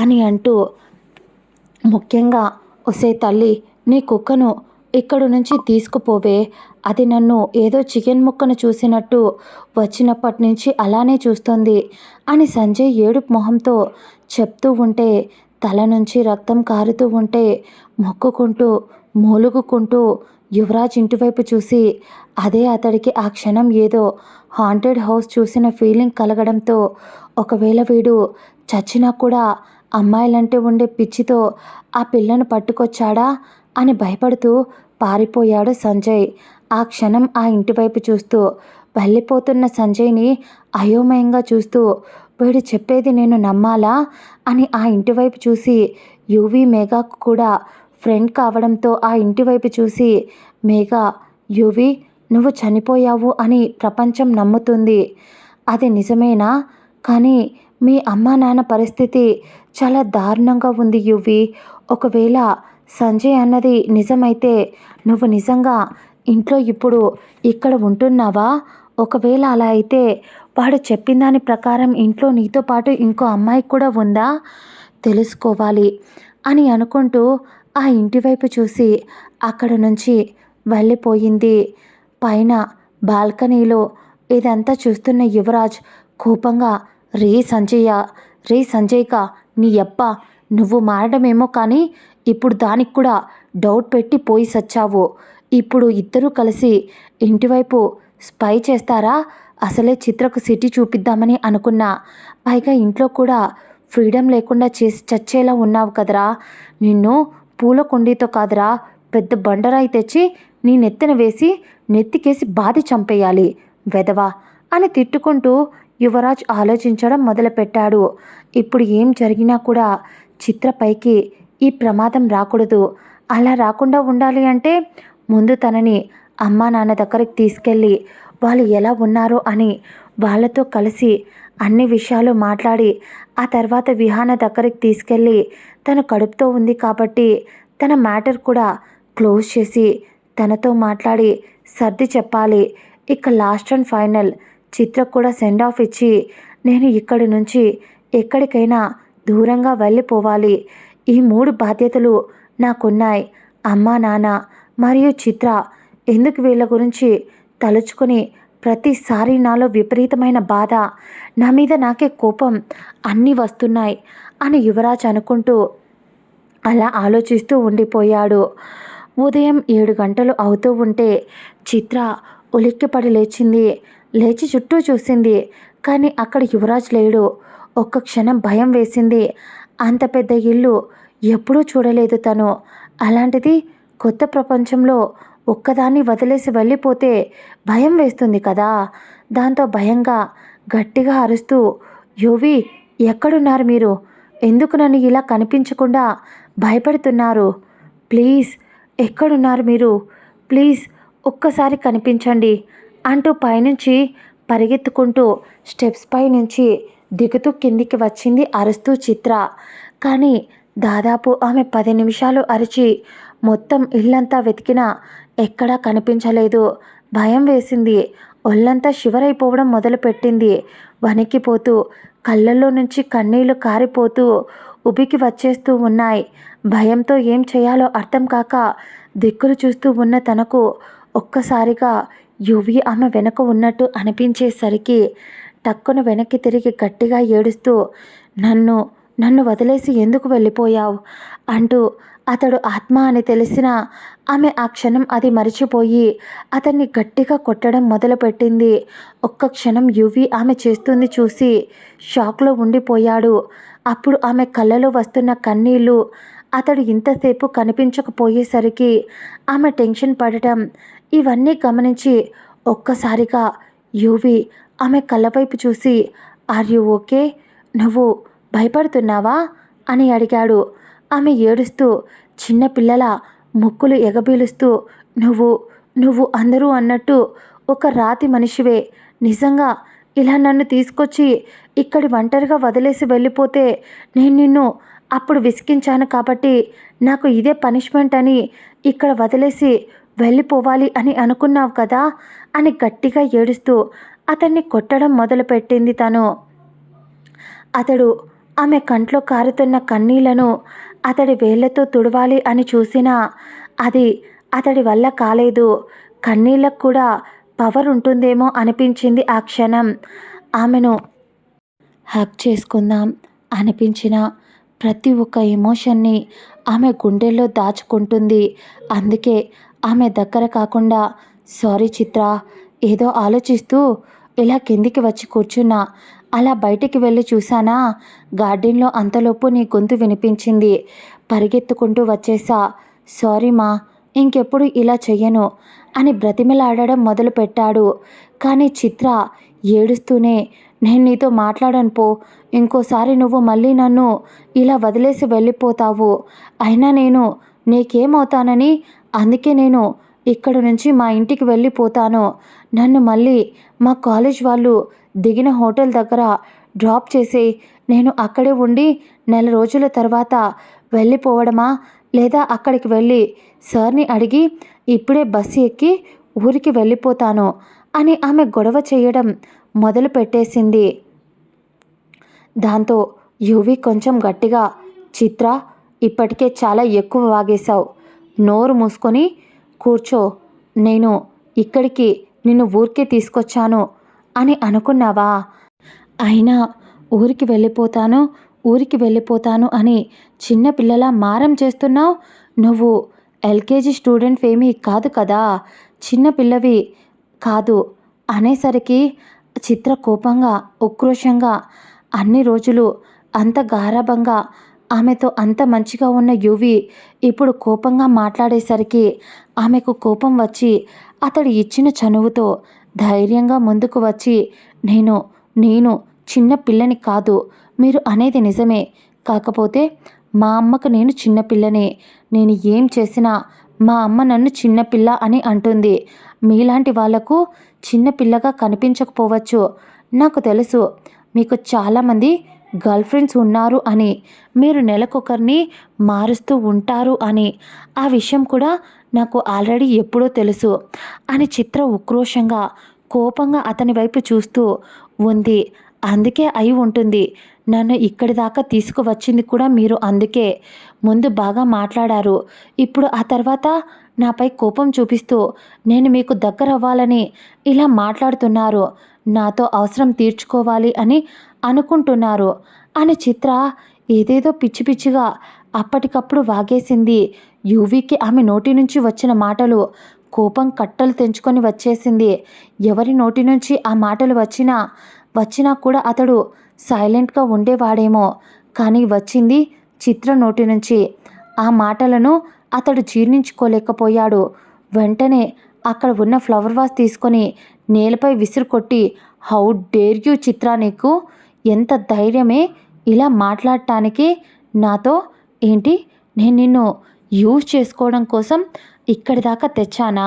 అని అంటూ, ముఖ్యంగా ఒసే తల్లి, నీ కుక్కను ఇక్కడి నుంచి తీసుకుపోవే. అది నన్ను ఏదో చికెన్ ముక్కను చూసినట్టు వచ్చినప్పటి నుంచి అలానే చూస్తుంది అని సంజయ్ ఏడుపు మొహంతో చెప్తూ ఉంటే, తల నుంచి రక్తం కారుతూ ఉంటే మొక్కుకుంటూ మూలుగుకుంటూ యువరాజ్ ఇంటివైపు చూసి, అదే అతడికి ఆ క్షణం ఏదో హాంటెడ్ హౌస్ చూసిన ఫీలింగ్ కలగడంతో, ఒకవేళ వీడు చచ్చినా కూడా అమ్మాయిలంటే ఉండే పిచ్చితో ఆ పిల్లను పట్టుకొచ్చాడా అని భయపడుతూ పారిపోయాడు సంజయ్. ఆ క్షణం ఆ ఇంటివైపు చూస్తూ వెళ్ళిపోతున్న సంజయ్ని అయోమయంగా చూస్తూ, వీడు చెప్పేది నేను నమ్మాలా అని ఆ ఇంటివైపు చూసి, యువి మేఘకు కూడా ఫ్రెండ్ కావడంతో ఆ ఇంటివైపు చూసి, మేఘ, యువి నువ్వు చనిపోయావు అని ప్రపంచం నమ్ముతుంది. అది నిజమేనా? కానీ మీ అమ్మా నాన్న పరిస్థితి చాలా దారుణంగా ఉంది యువి. ఒకవేళ సంజయ్ అన్నది నిజమైతే నువ్వు నిజంగా ఇంట్లో ఇప్పుడు ఇక్కడ ఉంటున్నావా? ఒకవేళ అలా అయితే వాడు చెప్పిన దాని ప్రకారం ఇంట్లో నీతో పాటు ఇంకో అమ్మాయి కూడా ఉందా? తెలుసుకోవాలి అని అనుకుంటూ ఆ ఇంటివైపు చూసి అక్కడ నుంచి వెళ్ళిపోయింది. పైన బాల్కనీలో ఇదంతా చూస్తున్న యువరాజ్ కోపంగా, రే సంజయ్య, రే సంజయ్క, నీ యబ్బ, నువ్వు మారడమేమో కానీ ఇప్పుడు దానికి కూడా డౌట్ పెట్టి పోయి సచ్చావు. ఇప్పుడు ఇద్దరూ కలిసి ఇంటివైపు స్పై చేస్తారా? అసలే చిత్రకు సిటీ చూపిద్దామని అనుకున్నా. పైగా ఇంట్లో కూడా ఫ్రీడమ్ లేకుండా చేసి చచ్చేలా ఉన్నావు కదరా. నిన్ను పూల కుండీతో కాదురా, పెద్ద బండరాయి తెచ్చి నీ నెత్తిన వేసి నెత్తికేసి బాది చంపేయాలి వెధవా అని తిట్టుకుంటూ యువరాజ్ ఆలోచించడం మొదలుపెట్టాడు. ఇప్పుడు ఏం జరిగినా కూడా చిత్రపైకి ఈ ప్రమాదం రాకూడదు. అలా రాకుండా ఉండాలి అంటే ముందు తనని అమ్మా నాన్న దగ్గరికి తీసుకెళ్ళి వాళ్ళు ఎలా ఉన్నారో అని వాళ్ళతో కలిసి అన్ని విషయాలు మాట్లాడి, ఆ తర్వాత విహాన దగ్గరికి తీసుకెళ్ళి తను కడుపుతో ఉంది కాబట్టి తన మ్యాటర్ కూడా క్లోజ్ చేసి తనతో మాట్లాడి సర్ది చెప్పాలి. ఇక లాస్ట్ అండ్ ఫైనల్ చిత్రకు కూడా సెండ్ ఆఫ్ ఇచ్చి నేను ఇక్కడి నుంచి ఎక్కడికైనా దూరంగా వెళ్ళిపోవాలి. ఈ 3 బాధ్యతలు నాకున్నాయి. అమ్మా నాన్న మరియు చిత్ర ఎందుకు వీళ్ళ గురించి తలుచుకొని ప్రతిసారి నాలో విపరీతమైన బాధ, నా మీద నాకే కోపం అన్నీ వస్తున్నాయి అని యువరాజ్ అనుకుంటూ అలా ఆలోచిస్తూ ఉండిపోయాడు. ఉదయం 7 గంటలు అవుతూ ఉంటే చిత్ర ఉలిక్కిపడి లేచింది. లేచి చుట్టూ చూసింది. కానీ అక్కడ యువరాజ్ లేడు. ఒక్క క్షణం భయం వేసింది. అంత పెద్ద ఇల్లు ఎప్పుడూ చూడలేదు తను. అలాంటిది కొత్త ప్రపంచంలో ఒక్కదాన్ని వదిలేసి వెళ్ళిపోతే భయం వేస్తుంది కదా. దాంతో భయంగా గట్టిగా అరుస్తూ, యువి, ఎక్కడున్నారు మీరు? ఎందుకు నన్ను ఇలా కనిపించకుండా భయపడుతున్నారు? ప్లీజ్, ఎక్కడున్నారు మీరు? ప్లీజ్ ఒక్కసారి కనిపించండి అంటూ పైనుంచి పరిగెత్తుకుంటూ స్టెప్స్ పై నుంచి దిగుతూ కిందికి వచ్చింది అరుస్తూ చిత్ర. కానీ దాదాపు ఆమె 10 నిమిషాలు అరిచి మొత్తం ఇల్లంతా వెతికినా ఎక్కడా కనిపించలేదు. భయం వేసింది. ఒళ్ళంతా షివరైపోవడం మొదలుపెట్టింది. వణికిపోతూ కళ్ళల్లో నుంచి కన్నీళ్లు కారిపోతూ ఉబికి వచ్చేస్తూ ఉన్నాయి. భయంతో ఏం చేయాలో అర్థం కాక దిక్కులు చూస్తూ ఉన్న తనకు ఒక్కసారిగా యువి ఆమె వెనక ఉన్నట్టు అనిపించేసరికి టక్కున వెనక్కి తిరిగి గట్టిగా ఏడుస్తూ, నన్ను నన్ను వదిలేసి ఎందుకు వెళ్ళిపోయావు అంటూ అతడు ఆత్మ అని తెలిసిన ఆమె ఆ క్షణం అది మరిచిపోయి అతన్ని గట్టిగా కొట్టడం మొదలుపెట్టింది. ఒక్క క్షణం యువి ఆమె చేస్తుంది చూసి షాక్లో ఉండిపోయాడు. అప్పుడు ఆమె కళ్ళలో వస్తున్న కన్నీళ్లు, అతడు ఇంతసేపు కనిపించకపోయేసరికి ఆమె టెన్షన్ పడటం, ఇవన్నీ గమనించి ఒక్కసారిగా యువి ఆమె కళ్ళవైపు చూసి, ఆర్ యు ఓకే? నువ్వు భయపడుతున్నావా అని అడిగాడు. ఆమె ఏడుస్తూ చిన్నపిల్లల ముక్కులు ఎగబీలుస్తూ, నువ్వు నువ్వు అందరూ అన్నట్టు ఒక రాతి మనిషివే. నిజంగా ఇలా నన్ను తీసుకొచ్చి ఇక్కడి ఒంటరిగా వదిలేసి వెళ్ళిపోతే నేను నిన్ను అప్పుడు విసిగించాను కాబట్టి నాకు ఇదే పనిష్మెంట్ అని ఇక్కడ వదిలేసి వెళ్ళిపోవాలి అని అనుకున్నావు కదా అని గట్టిగా ఏడుస్తూ అతన్ని కొట్టడం మొదలుపెట్టింది తను. అతడు ఆమె కంట్లో కారుతున్న కన్నీళ్లను అతడి వేళ్లతో తుడవాలి అని చూసినా అది అతడి వల్ల కాలేదు. కన్నీళ్ళకు కూడా పవర్ ఉంటుందేమో అనిపించింది ఆ క్షణం. ఆమెను హగ్ చేసుకుందాం అనిపించిన ప్రతి ఒక్క ఎమోషన్ని ఆమె గుండెల్లో దాచుకుంటుంది. అందుకే ఆమె దగ్గర కాకుండా, సారీ చిత్ర, ఏదో ఆలోచిస్తూ ఇలా కిందికి వచ్చి కూర్చున్నా. అలా బయటికి వెళ్ళి చూశానా, గార్డెన్లో అంతలోపు నీ గొంతు వినిపించింది. పరిగెత్తుకుంటూ వచ్చేసా. సారీ మా, ఇంకెప్పుడు ఇలా చెయ్యను అని బ్రతిమిలాడడం మొదలుపెట్టాడు. కానీ చిత్ర ఏడుస్తూనే, నేను నీతో మాట్లాడను పో, ఇంకోసారి నువ్వు మళ్ళీ నన్ను ఇలా వదిలేసి వెళ్ళిపోతావు. అయినా నేను నీకేమవుతానని, అందుకే నేను ఇక్కడ నుంచి మా ఇంటికి వెళ్ళిపోతాను. నన్ను మళ్ళీ మా కాలేజ్ వాళ్ళు దిగిన హోటల్ దగ్గర డ్రాప్ చేసి నేను అక్కడే ఉండి నెల రోజుల తర్వాత వెళ్ళిపోవడమా, లేదా అక్కడికి వెళ్ళి సార్ని అడిగి ఇప్పుడే బస్సు ఎక్కి ఊరికి వెళ్ళిపోతాను అని ఆమె గొడవ చేయడం మొదలు పెట్టేసింది. దాంతో యువి కొంచెం గట్టిగా, చిత్ర, ఇప్పటికే చాలా ఎక్కువ వాగేశావు, నోరు మూసుకొని కూర్చో, నేను ఇక్కడికి నిన్ను ఊరికే తీసుకొచ్చాను అని అనుకున్నావా? అయినా ఊరికి వెళ్ళిపోతాను ఊరికి వెళ్ళిపోతాను అని చిన్నపిల్లలా మారం చేస్తున్నావు. నువ్వు ఎల్కేజీ స్టూడెంట్ ఏమీ కాదు కదా, చిన్నపిల్లవి కాదు అనేసరికి చిత్ర కోపంగా ఉక్రోషంగా, అన్ని రోజులు అంత గారాబంగా ఆమెతో అంత మంచిగా ఉన్న యువి ఇప్పుడు కోపంగా మాట్లాడేసరికి ఆమెకు కోపం వచ్చి అతడు ఇచ్చిన చనువుతో ధైర్యంగా ముందుకు వచ్చి, నేను చిన్న పిల్లని కాదు, మీరు అనేది నిజమే, కాకపోతే మా అమ్మకు నేను చిన్నపిల్లనే. నేను ఏం చేసినా మా అమ్మ నన్ను చిన్నపిల్ల అని అంటుంది. మీలాంటి వాళ్లకు చిన్నపిల్లగా కనిపించకపోవచ్చు. నాకు తెలుసు మీకు చాలామంది గర్ల్ ఫ్రెండ్స్ ఉన్నారు అని, మీరు నెలకొకరిని మారుస్తూ ఉంటారు అని, ఆ విషయం కూడా నాకు ఆల్రెడీ ఎప్పుడో తెలుసు అని చిత్ర ఉక్రోషంగా కోపంగా అతని వైపు చూస్తూ ఉంది. అందుకే అయి ఉంటుంది నన్ను ఇక్కడి దాకా తీసుకువచ్చింది కూడా మీరు. అందుకే ముందు బాగా మాట్లాడారు. ఇప్పుడు ఆ తర్వాత నాపై కోపం చూపిస్తూ నేను మీకు దగ్గర అవ్వాలని ఇలా మాట్లాడుతున్నారు. నాతో అవసరం తీర్చుకోవాలి అని అనుకుంటున్నారు అని చిత్ర ఏదేదో పిచ్చి పిచ్చిగా అప్పటికప్పుడు వాగేసింది. యువీకి ఆమె నోటి నుంచి వచ్చిన మాటలు కోపం కట్టలు తెంచుకొని వచ్చేసింది. ఎవరి నోటి నుంచి ఆ మాటలు వచ్చినా కూడా అతడు సైలెంట్గా ఉండేవాడేమో, కానీ వచ్చింది చిత్ర నోటి నుంచి. ఆ మాటలను అతడు జీర్ణించుకోలేకపోయాడు. వెంటనే అక్కడ ఉన్న ఫ్లవర్ వాస్ తీసుకొని నేలపై విసిరు కొట్టి, హౌ డేర్ యూ చిత్ర, నీకు ఎంత ధైర్యమే ఇలా మాట్లాడటానికి నాతో? ఏంటి, నేను నిన్ను యూజ్ చేసుకోవడం కోసం ఇక్కడి దాకా తెచ్చానా?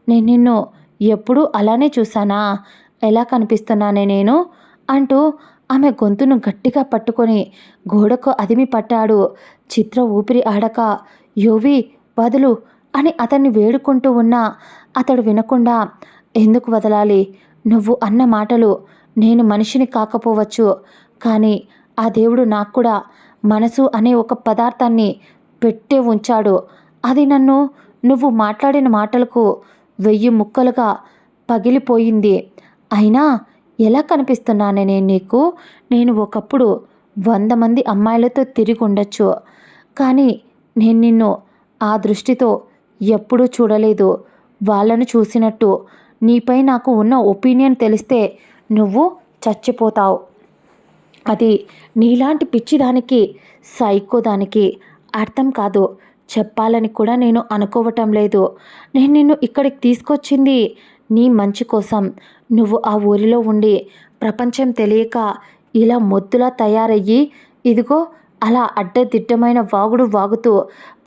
నేను నిన్ను ఎప్పుడూ అలానే చూసానా? ఎలా కనిపిస్తున్నానే నేను అంటూ ఆమె గొంతును గట్టిగా పట్టుకొని గోడకు అదిమి పట్టాడు. చిత్ర ఊపిరి ఆడక, యువి వదులు అని అతన్ని వేడుకుంటూ ఉన్నా అతడు వినకుండా, ఎందుకు వదలాలి? నువ్వు అన్న మాటలు, నేను మనిషిని కాకపోవచ్చు, కానీ ఆ దేవుడు నాకు కూడా మనసు అనే ఒక పదార్థాన్ని పెట్టే ఉంచాడు. అది నువ్వు మాట్లాడిన మాటలకు 1000 ముక్కలుగా పగిలిపోయింది. అయినా ఎలా కనిపిస్తున్నానే నేను నీకు? నేను ఒకప్పుడు 100 మంది అమ్మాయిలతో తిరిగి ఉండొచ్చు, కానీ నేను నిన్ను ఆ దృష్టితో ఎప్పుడూ చూడలేదు. వాళ్ళను చూసినట్టు నీపై నాకు ఉన్న ఒపీనియన్ తెలిస్తే నువ్వు చచ్చిపోతావు. అది నీలాంటి పిచ్చిదానికి, సైకోదానికి అర్థం కాదు. చెప్పాలని కూడా నేను అనుకోవటం లేదు. నేను నిన్ను ఇక్కడికి తీసుకొచ్చింది నీ మంచి కోసం. నువ్వు ఆ ఊరిలో ఉండి ప్రపంచం తెలియక ఇలా మొద్దులా తయారయ్యి ఇదిగో అలా అడ్డదిడ్డమైన వాగుడు వాగుతూ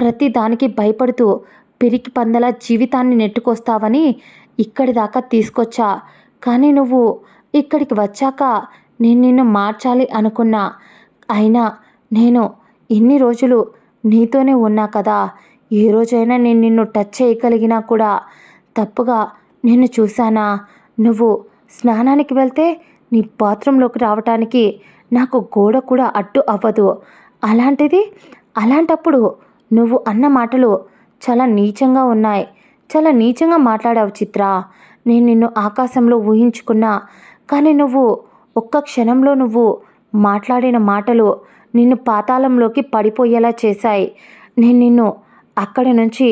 ప్రతి దానికి భయపడుతూ పిరికి పందల జీవితాన్ని నెట్టుకొస్తావని ఇక్కడి దాకా తీసుకొచ్చా. కానీ నువ్వు ఇక్కడికి వచ్చాక నేను నిన్ను మార్చాలి అనుకున్నా. అయినా నేను ఇన్ని రోజులు నీతోనే ఉన్నా కదా, ఏ రోజైనా నేను నిన్ను టచ్ చేయగలిగినా కూడా తప్పుగా నిన్ను చూశానా? నువ్వు స్నానానికి వెళ్తే నీ బాత్రూంలోకి రావటానికి నాకు గోడ కూడా అడ్డు అవ్వదు. అలాంటప్పుడు నువ్వు అన్న మాటలు చాలా నీచంగా ఉన్నాయి. చాలా నీచంగా మాట్లాడావు చిత్ర. నేను నిన్ను ఆకాశంలో ఊహించుకున్నా, కానీ నువ్వు ఒక్క క్షణంలో నువ్వు మాట్లాడిన మాటలు నిన్ను పాతాళంలోకి పడిపోయేలా చేశాయి. నేను నిన్ను అక్కడి నుంచి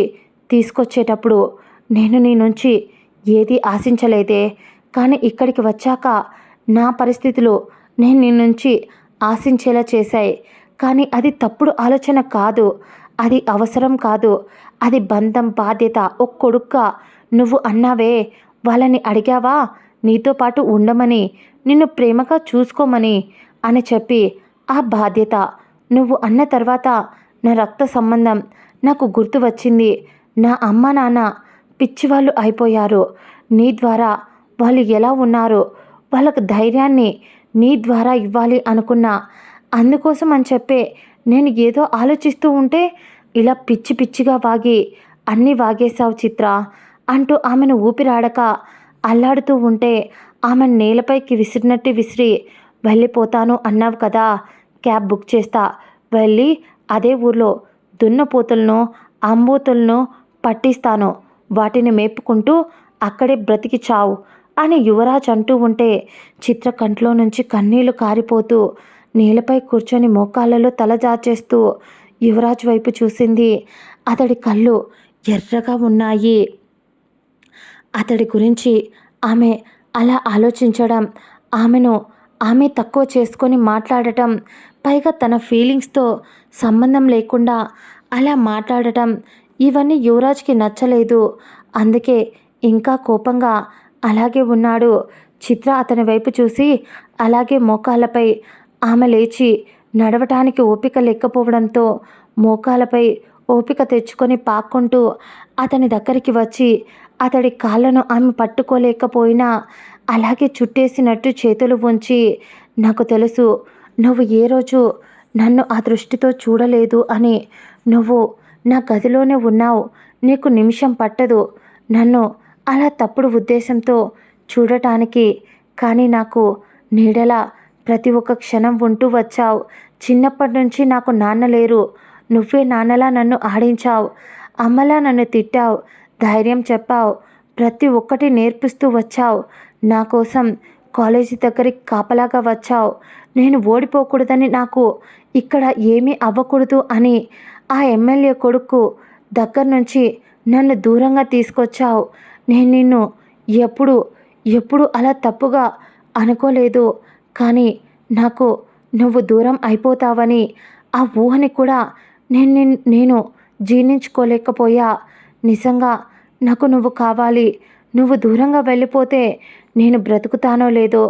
తీసుకొచ్చేటప్పుడు నేను నీ నుంచి ఏది ఆశించలేదే, కానీ ఇక్కడికి వచ్చాక నా పరిస్థితులు నేను నీ నుంచి ఆశించేలా చేశాయి. కానీ అది తప్పుడు ఆలోచన కాదు, అది అవసరం కాదు, అది బంధం, బాధ్యత. ఒక కొడుక్గా నువ్వు అన్నావే, వాళ్ళని అడిగావా నీతో పాటు ఉండమని, నిన్ను ప్రేమగా చూసుకోమని అని చెప్పి? ఆ బాధ్యత నువ్వు అన్న తర్వాత నా రక్త సంబంధం నాకు గుర్తు వచ్చింది. నా అమ్మ నాన్న పిచ్చివాళ్ళు అయిపోయారు. నీ ద్వారా వాళ్ళు ఎలా ఉన్నారో వాళ్ళకు ధైర్యాన్ని నీ ద్వారా ఇవ్వాలి అనుకున్నా. అందుకోసం అని చెప్పే నేను ఏదో ఆలోచిస్తూ ఉంటే ఇలా పిచ్చి పిచ్చిగా వాగి అన్నీ వాగేశావు చిత్ర అంటూ ఆమెను ఊపిరాడక అల్లాడుతూ ఉంటే ఆమె నేలపైకి విసిరినట్టు విసిరి, వెళ్ళిపోతాను అన్నావు కదా, క్యాబ్ బుక్ చేస్తా, వెళ్ళి అదే ఊర్లో దున్నపోతులను అంబోతులను పట్టిస్తాను, వాటిని మేపుకుంటూ అక్కడే బ్రతికి చావు అని యువరాజ్ అంటూ ఉంటే చిత్ర కంట్లో నుంచి కన్నీళ్లు కారిపోతూ నేలపై కూర్చొని మోకాళ్ళలో తల జాచేస్తూ యువరాజ్ వైపు చూసింది. అతడి కళ్ళు ఎర్రగా ఉన్నాయి. అతడి గురించి ఆమె అలా ఆలోచించడం, ఆమె తక్కువ చేసుకొని మాట్లాడటం, పైగా తన ఫీలింగ్స్తో సంబంధం లేకుండా అలా మాట్లాడటం, ఇవన్నీ యువరాజ్కి నచ్చలేదు. అందుకే ఇంకా కోపంగా అలాగే ఉన్నాడు. చిత్ర అతని వైపు చూసి అలాగే మోకాళ్ళపై, ఆమె లేచి నడవటానికి ఓపిక లేకపోవడంతో మోకాళ్ళపై ఓపిక తెచ్చుకొని పాక్కుంటూ అతని దగ్గరికి వచ్చి అతడి కాళ్ళను ఆమె పట్టుకోలేకపోయినా అలాగే చుట్టేసినట్టు చేతులు ఉంచి, నాకు తెలుసు నువ్వు ఏ రోజు నన్ను ఆ దృష్టితో చూడలేదు అని. నువ్వు నా గదిలోనే ఉన్నావు, నీకు నిమిషం పట్టదు నన్ను అలా తప్పుడు ఉద్దేశంతో చూడటానికి, కానీ నాకు నీడలా ప్రతి ఒక్క క్షణం ఉంటూ వచ్చావు. చిన్నప్పటి నుంచి నాకు నాన్న లేరు. నువ్వే నాన్నలా నన్ను ఆడించావు. అమ్మలా నన్ను తిట్టావు. ధైర్యం చెప్పావు. ప్రతి ఒక్కటి నేర్పిస్తూ వచ్చావు. నా కోసం కాలేజీ దగ్గరికి కాపలాగా వచ్చావు. నేను ఓడిపోకూడదని, నాకు ఇక్కడ ఏమీ అవ్వకూడదు అని ఆ ఎమ్మెల్యే కొడుకు దగ్గర నుంచి నన్ను దూరంగా తీసుకొచ్చావు. నేను నిన్ను ఎప్పుడు ఎప్పుడు అలా తప్పుగా అనుకోలేదు. కానీ నాకు నువ్వు దూరం అయిపోతావని ఆ ఊహని కూడా నేను జీర్ణించుకోలేకపోయా. నిజంగా నాకు నువ్వు కావాలి. నువ్వు దూరంగా వెళ్ళిపోతే నేను బ్రతుకుతానో లేదో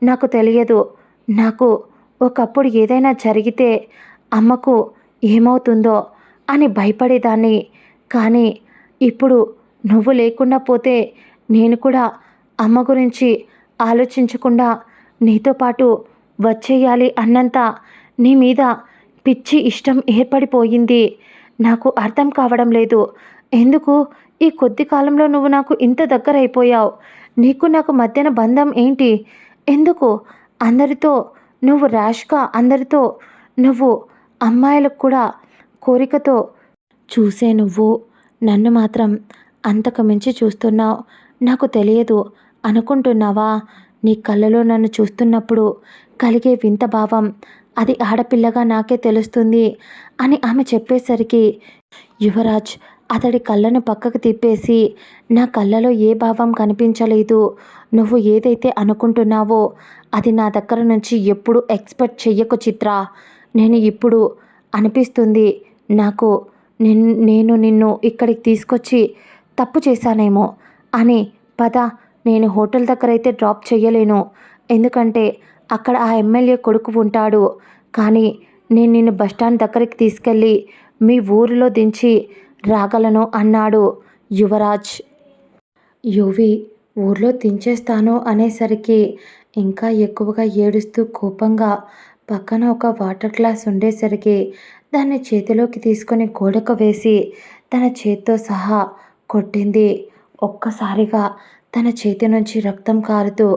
నాకు తెలియదు. నాకు ఒకప్పుడు ఏదైనా జరిగితే అమ్మకు ఏమవుతుందో అని భయపడేదాన్ని. కానీ ఇప్పుడు నువ్వు లేకుండా పోతే నేను కూడా అమ్మ గురించి ఆలోచించకుండా నీతో పాటు వచ్చేయాలి అన్నంత నీ మీద పిచ్చి ఇష్టం ఏర్పడిపోయింది. నాకు అర్థం కావడం లేదు. ఎందుకు ఈ కొద్ది కాలంలో నువ్వు నాకు ఇంత దగ్గరైపోయావు? నీకు నాకు మధ్యన బంధం ఏంటి? ఎందుకు అందరితో నువ్వు ర్యాష్గా, అందరితో నువ్వు అమ్మాయిలకు కూడా కోరికతో చూసే నువ్వు నన్ను మాత్రం అంతకు మించి చూస్తున్నావు. నాకు తెలియదు అనుకుంటున్నావా? నీ కళ్ళలో నన్ను చూస్తున్నప్పుడు కలిగే వింత భావం, అది ఆడపిల్లగా నాకే తెలుస్తుంది అని ఆమె చెప్పేసరికి యువరాజ్ అతడి కళ్ళను పక్కకు తిప్పేసి, నా కళ్ళలో ఏ భావం కనిపించలేదు. నువ్వు ఏదైతే అనుకుంటున్నావో అది నా దగ్గర నుంచి ఎప్పుడు ఎక్స్పెక్ట్ చెయ్యకు చిత్ర. నేను ఇప్పుడు అనిపిస్తుంది నాకు నేను నిన్ను ఇక్కడికి తీసుకొచ్చి తప్పు చేశానేమో అని. పద, నేను హోటల్ దగ్గర అయితే డ్రాప్ చెయ్యలేను. ఎందుకంటే అక్కడ ఆ ఎమ్మెల్యే కొడుకు ఉంటాడు. కానీ నేను నిన్ను బస్టాండ్ దగ్గరికి తీసుకెళ్ళి మీ ఊరిలో దించి రాగలను అన్నాడు యువరాజ్. యువి ఊర్లో దించేస్తాను అనేసరికి ఇంకా ఎక్కువగా ఏడుస్తూ కోపంగా పక్కన ఒక వాటర్ గ్లాస్ ఉండేసరికి దాన్ని చేతిలోకి తీసుకొని గోడకు వేసి తన చేత్తో సహా కొట్టింది. ఒక్కసారిగా తన చేతి నుంచి రక్తం కారుతూ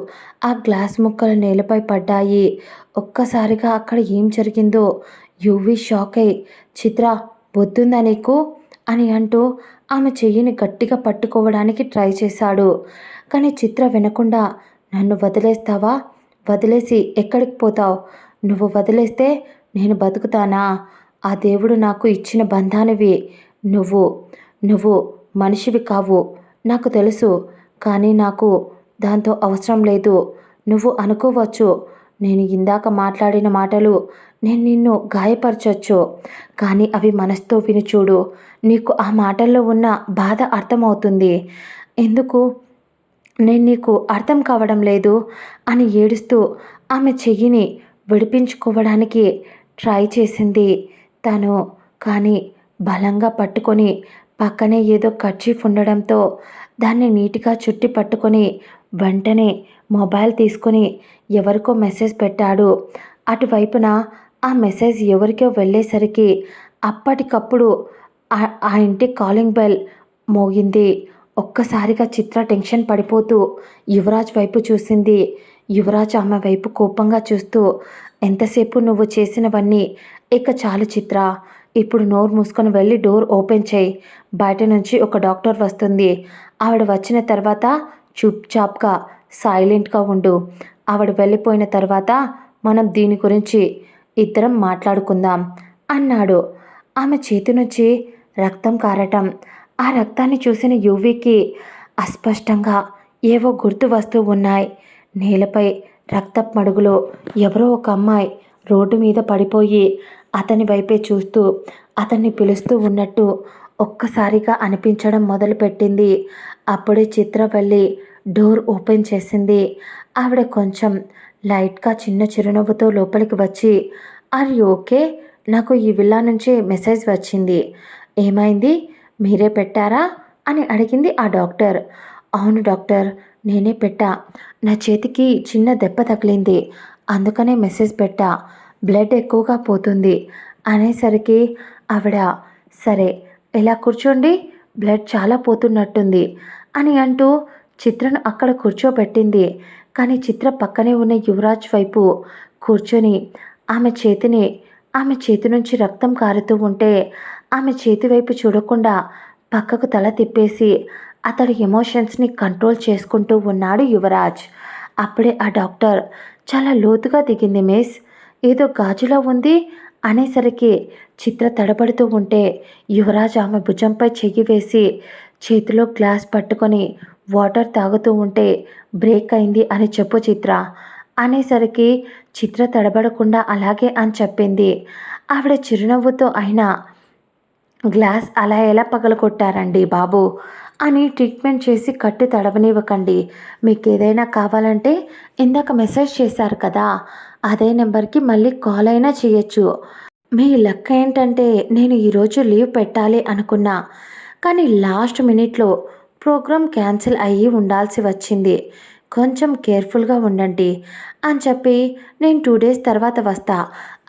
ఆ గ్లాస్ ముక్కలు నేలపై పడ్డాయి. ఒక్కసారిగా అక్కడ ఏం జరిగిందో యువి షాక్ అయి, చిత్ర బొద్దుందా నీకు అని అంటూ ఆమె చెయ్యిని గట్టిగా పట్టుకోవడానికి ట్రై చేశాడు. కానీ చిత్ర వినకుండా, నన్ను వదిలేస్తావా? వదిలేసి ఎక్కడికి పోతావు? నువ్వు వదిలేస్తే నేను బతుకుతానా? ఆ దేవుడు నాకు ఇచ్చిన బంధానివి నువ్వు. నువ్వు మనిషివి కావు, నాకు తెలుసు. కానీ నాకు దాంతో అవసరం లేదు. నువ్వు అనుకోవచ్చు, నేను ఇందాక మాట్లాడిన మాటలు నేను నిన్ను గాయపరచొచ్చు. కానీ అవి మనసుతో విని చూడు, నీకు ఆ మాటల్లో ఉన్న బాధ అర్థమవుతుంది. ఎందుకు నేను నీకు అర్థం కావడం లేదు అని ఏడుస్తూ ఆమె చెయ్యిని విడిపించుకోవడానికి ట్రై చేసింది తను. కానీ బలంగా పట్టుకొని పక్కనే ఏదో కర్చీఫ్ ఉండడంతో దాన్ని నీట్గా చుట్టి పట్టుకొని వెంటనే మొబైల్ తీసుకొని ఎవరికో మెసేజ్ పెట్టాడు. అటువైపున ఆ మెసేజ్ ఎవరికో వెళ్ళేసరికి అప్పటికప్పుడు ఆ ఇంటి కాలింగ్ బెల్ మోగింది. ఒక్కసారిగా చిత్ర టెన్షన్ పడిపోతూ యువరాజ్ వైపు చూసింది. యువరాజ్ ఆమె వైపు కోపంగా చూస్తూ, ఎంతసేపు నువ్వు చేసినవన్నీ ఇక చాలు చిత్ర. ఇప్పుడు నోరు మూసుకొని వెళ్ళి డోర్ ఓపెన్ చేయి. బయట నుంచి ఒక డాక్టర్ వస్తుంది. ఆవిడ వచ్చిన తర్వాత చూప్చాప్గా సైలెంట్గా ఉండు. ఆవిడ వెళ్ళిపోయిన తర్వాత మనం దీని గురించి ఇద్దరం మాట్లాడుకుందాం అన్నాడు. ఆమె చేతి నుంచి రక్తం కారటం, ఆ రక్తాన్ని చూసిన యువికి అస్పష్టంగా ఏవో గుర్తు వస్తూ ఉన్నాయి. నేలపై రక్తపు మడుగులో ఎవరో ఒక అమ్మాయి రోడ్డు మీద పడిపోయి అతని వైపే చూస్తూ అతన్ని పిలుస్తూ ఉన్నట్టు ఒక్కసారిగా అనిపించడం మొదలుపెట్టింది. అప్పుడే చిత్ర వెళ్ళి డోర్ ఓపెన్ చేసింది. ఆవిడ కొంచెం లైట్గా చిన్న చిరునవ్వుతో లోపలికి వచ్చి, ఆర్ యూ ఓకే? నాకు ఈ విల్లా నుంచి మెసేజ్ వచ్చింది. ఏమైంది? మీరే పెట్టారా అని అడిగింది ఆ డాక్టర్. అవును డాక్టర్, నేనే పెట్టా. నా చేతికి చిన్న దెబ్బ తగిలింది, అందుకనే మెసేజ్ పెట్టా. బ్లడ్ ఎక్కువగా పోతుంది అనేసరికి ఆవిడ, సరే ఇలా కూర్చోండి, బ్లడ్ చాలా పోతున్నట్టుంది అని అంటూ చిత్రను అక్కడ కూర్చోబెట్టింది. కానీ చిత్ర పక్కనే ఉన్న యువరాజ్ వైపు కూర్చొని ఆమె చేతి నుంచి రక్తం కారుతూ ఉంటే ఆమె చేతి వైపు చూడకుండా పక్కకు తల తిప్పేసి అతడి ఎమోషన్స్ని కంట్రోల్ చేసుకుంటూ ఉన్నాడు యువరాజ్. అప్పుడే ఆ డాక్టర్, చాలా లోతుగా దిగింది మిస్, ఏదో గాజులా ఉంది అనేసరికి చిత్ర తడబడుతూ ఉంటే యువరాజ్ ఆమె భుజంపై చెయ్యి వేసి చేతిలో గ్లాస్ పట్టుకొని వాటర్ తాగుతూ ఉంటే బ్రేక్ అయింది అని చెప్పు చిత్ర అనేసరికి చిత్ర తడబడకుండా అలాగే అని చెప్పింది. ఆవిడ చిరునవ్వుతో అయినా గ్లాస్ అలా ఎలా పగలగొట్టారండి బాబు అని ట్రీట్మెంట్ చేసి కట్టు తడవనివ్వకండి. మీకు ఏదైనా కావాలంటే ఇందాక మెసేజ్ చేశారు కదా, అదే నెంబర్కి మళ్ళీ కాల్ అయినా చేయొచ్చు. మీ లక్ ఏంటంటే నేను ఈరోజు లీవ్ పెట్టాలి అనుకున్నా, కానీ లాస్ట్ మినిట్లో ప్రోగ్రామ్ క్యాన్సిల్ అయ్యి ఉండాల్సి వచ్చింది. కొంచెం కేర్ఫుల్గా ఉండండి అని చెప్పి నేను 2 డేస్ తర్వాత వస్తా.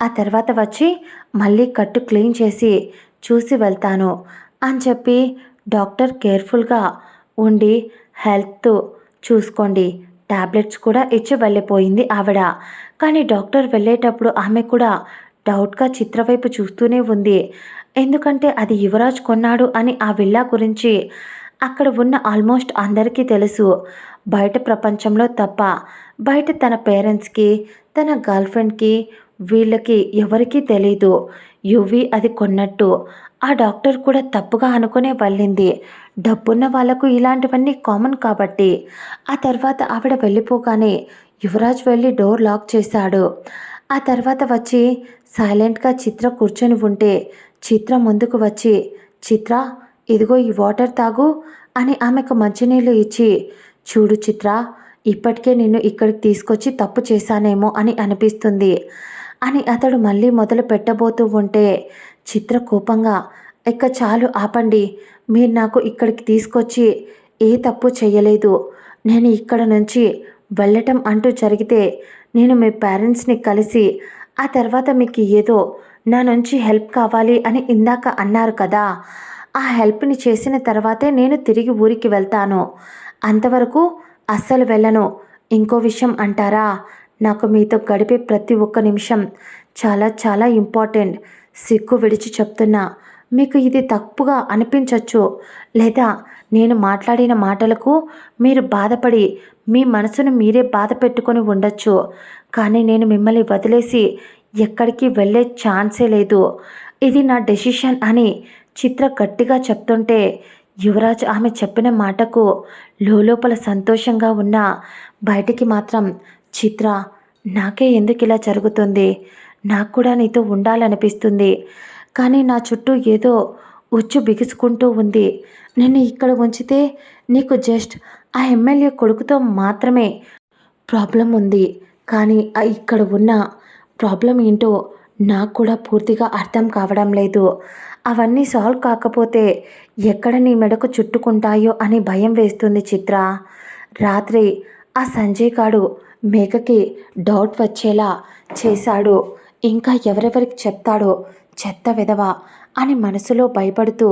ఆ తర్వాత వచ్చి మళ్ళీ కట్టు క్లీన్ చేసి చూసి వెళ్తాను అని చెప్పి డాక్టర్ కేర్ఫుల్గా ఉండి హెల్త్ చూసుకోండి, టాబ్లెట్స్ కూడా ఇచ్చి వెళ్ళిపోయింది ఆవిడ. కానీ డాక్టర్ వెళ్ళేటప్పుడు ఆమె కూడా డౌట్గా చిత్ర వైపు చూస్తూనే ఉంది. ఎందుకంటే అది యువరాజ్ కొన్నాడు అని ఆ విల్లా గురించి అక్కడ ఉన్న ఆల్మోస్ట్ అందరికీ తెలుసు. బయట ప్రపంచంలో తప్ప బయట తన పేరెంట్స్కి, తన గర్ల్ఫ్రెండ్కి, వీళ్ళకి ఎవరికీ తెలీదు యువి అది కొన్నట్టు. ఆ డాక్టర్ కూడా తప్పుగా అనుకునే వెళ్ళింది. డబ్బున్న వాళ్లకు ఇలాంటివన్నీ కామన్ కాబట్టి. ఆ తర్వాత ఆవిడ వెళ్ళిపోగానే యువరాజ్ వెళ్ళి డోర్ లాక్ చేశాడు. ఆ తర్వాత వచ్చి సైలెంట్గా చిత్ర కూర్చొని ఉంటే చిత్ర ముందుకు వచ్చి, చిత్ర ఇదిగో ఈ వాటర్ తాగు అని ఆమెకు మంచినీళ్ళు ఇచ్చి, చూడు చిత్ర, ఇప్పటికే నిన్ను ఇక్కడికి తీసుకొచ్చి తప్పు చేశానేమో అని అనిపిస్తుంది అని అతడు మళ్ళీ మొదలు పెట్టబోతూ ఉంటే చిత్ర కోపంగా, ఇక చాలు ఆపండి, మీరు నాకు ఇక్కడికి తీసుకొచ్చి ఏ తప్పు చేయలేదు. నేను ఇక్కడ నుంచి వెళ్ళటం అంటూ జరిగితే నేను మీ పేరెంట్స్ని కలిసి ఆ తర్వాత మీకు ఏదో నా నుంచి హెల్ప్ కావాలి అని ఇందాక అన్నారు కదా, ఆ హెల్ప్ని చేసిన తర్వాతే నేను తిరిగి ఊరికి వెళ్తాను. అంతవరకు అస్సలు వెళ్ళను. ఇంకో విషయం అంటారా, నాకు మీతో గడిపే ప్రతి ఒక్క నిమిషం చాలా చాలా ఇంపార్టెంట్. సిగ్గు విడిచి చెప్తున్నా, మీకు ఇది తప్పుగా అనిపించవచ్చు, లేదా నేను మాట్లాడిన మాటలకు మీరు బాధపడి మీ మనసును మీరే బాధ పెట్టుకొని ఉండొచ్చు. కానీ నేను మిమ్మల్ని వదిలేసి ఎక్కడికి వెళ్ళే ఛాన్సే లేదు. ఇది నా డెసిషన్ అని చిత్ర గట్టిగా చెప్తుంటే యువరాజ్ ఆమె చెప్పిన మాటకు లోపల సంతోషంగా ఉన్న బయటికి మాత్రం, చిత్ర నాకే ఎందుకు ఇలా జరుగుతుంది, నాకు కూడా నీతో ఉండాలనిపిస్తుంది, కానీ నా చుట్టూ ఏదో ఉచ్చు బిగుసుకుంటూ ఉంది. నిన్ను ఇక్కడ ఉంచితే నీకు జస్ట్ ఆ ఎమ్మెల్యే కొడుకుతో మాత్రమే ప్రాబ్లం ఉంది, కానీ ఇక్కడ ఉన్న ప్రాబ్లం ఏంటో నాకు కూడా పూర్తిగా అర్థం కావడం లేదు. అవన్నీ సాల్వ్ కాకపోతే ఎక్కడ నీ మెడకు చుట్టుకుంటాయో అని భయం వేస్తుంది చిత్ర. రాత్రి ఆ సంజయ్ గాడు మేఘకి డౌట్ వచ్చేలా చేశాడు. ఇంకా ఎవరెవరికి చెప్తాడో చెత్త విధవ అని మనసులో భయపడుతూ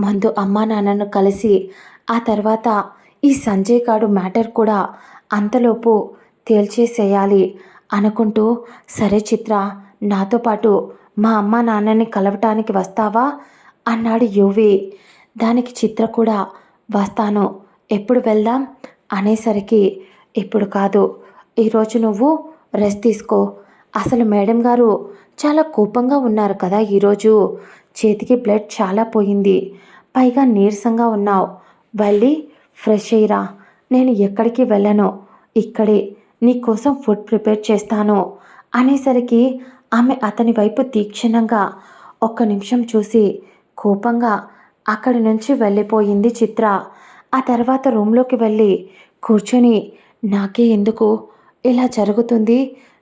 ముందు అమ్మా నాన్నను కలిసి ఆ తర్వాత ఈ సంజయ్ గాడు మ్యాటర్ కూడా అంతలోపు తేల్చేసేయాలి అనుకుంటూ, సరే చిత్ర, నాతో పాటు మా అమ్మ నాన్నని కలవటానికి వస్తావా అన్నాడు యువి. దానికి చిత్ర కూడా వస్తాను, ఎప్పుడు వెళ్దాం అనేసరికి, ఇప్పుడు కాదు, ఈరోజు నువ్వు రెస్ట్ తీసుకో. అసలు మేడం గారు చాలా కోపంగా ఉన్నారు కదా ఈరోజు, చేతికి బ్లడ్ చాలా పోయింది, పైగా నీరసంగా ఉన్నావు, వెళ్ళి ఫ్రెష్ అయ్యిరా. నేను ఎక్కడికి వెళ్ళను, ఇక్కడే నీకోసం ఫుడ్ ప్రిపేర్ చేస్తాను అనేసరికి ఆమె అతని వైపు తీక్షణంగా ఒక్క నిమిషం చూసి కోపంగా అక్కడి నుంచి వెళ్ళిపోయింది చిత్ర. ఆ తర్వాత రూమ్లోకి వెళ్ళి కూర్చొని, నాకే ఎందుకు ఇలా జరుగుతుంది,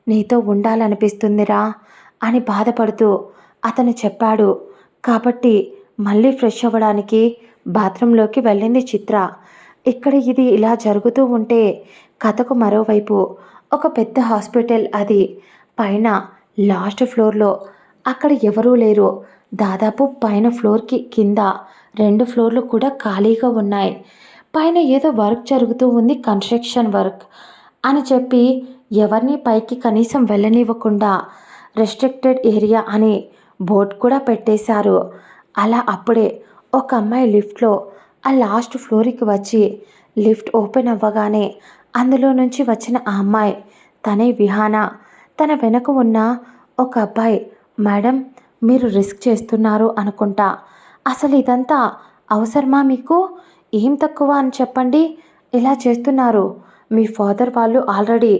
నీతో ఉండాలనిపిస్తుందిరా అని బాధపడుతూ అతను చెప్పాడు. కాబట్టి మళ్ళీ ఫ్రెష్ అవ్వడానికి బాత్రూంలోకి వెళ్ళింది చిత్ర. ఇక్కడ ఇది ఇలా జరుగుతూ ఉంటే కథకు మరోవైపు ఒక పెద్ద హాస్పిటల్, అది పైన లాస్ట్ ఫ్లోర్లో. అక్కడ ఎవరూ లేరు. దాదాపు పైన ఫ్లోర్కి కింద 2 ఫ్లోర్లు కూడా ఖాళీగా ఉన్నాయి. పైన ఏదో వర్క్ జరుగుతూ ఉంది, కన్స్ట్రక్షన్ వర్క్. అని చెప్పి ఎవరిని పైకి కనీసం వెళ్ళనివ్వకుండా రెస్ట్రిక్టెడ్ ఏరియా అని బోర్డు కూడా పెట్టేశారు. అలా అప్పుడే ఒక అమ్మాయి లిఫ్ట్లో ఆ లాస్ట్ ఫ్లోర్కి వచ్చి లిఫ్ట్ ఓపెన్ అవ్వగానే అందులో నుంచి వచ్చిన ఆ అమ్మాయి తనే విహానా. తన వెనక ఉన్న ఒక అబ్బాయి, మేడం మీరు రిస్క్ చేస్తున్నారు అనుకుంటా, అసలు ఇదంతా అవసరమా మీకు? ఏం తక్కువ అని చెప్పండి ఇలా చేస్తున్నారు? మీ ఫాదర్ వాళ్ళు ఆల్రెడీ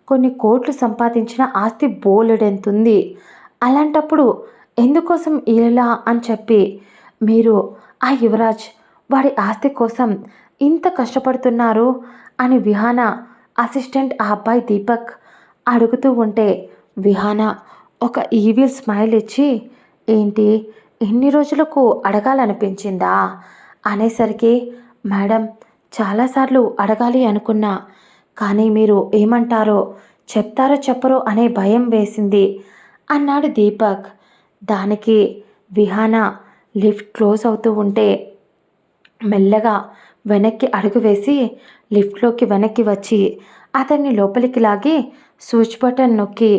కొన్ని కోట్లు సంపాదించిన ఆస్తి బోలెడెంతుంది. అలాంటప్పుడు ఎందుకోసం ఇలా అని చెప్పి మీరు ఆ యువరాజ్ వాడి ఆస్తి కోసం ఇంత కష్టపడుతున్నారు అని విహానా అసిస్టెంట్ ఆ అబ్బాయి దీపక్ అడుగుతూ ఉంటే విహానా ఒక ఈవిల్ స్మైల్ ఇచ్చి, ఏంటి ఇన్ని రోజులకు అడగాలనిపించిందా అనేసరికి, మేడం చాలాసార్లు అడగాలి అనుకున్నా, కానీ మీరు ఏమంటారో చెప్తారో చెప్పరో అనే భయం వేసింది అన్నాడు దీపక్. దానికి విహానా లిఫ్ట్ క్లోజ్ అవుతూ ఉంటే మెల్లగా వెనక్కి అడుగు వేసి లిఫ్ట్లోకి వెనక్కి వచ్చి అతన్ని లోపలికి లాగి స్విచ్ బటన్ నొక్కి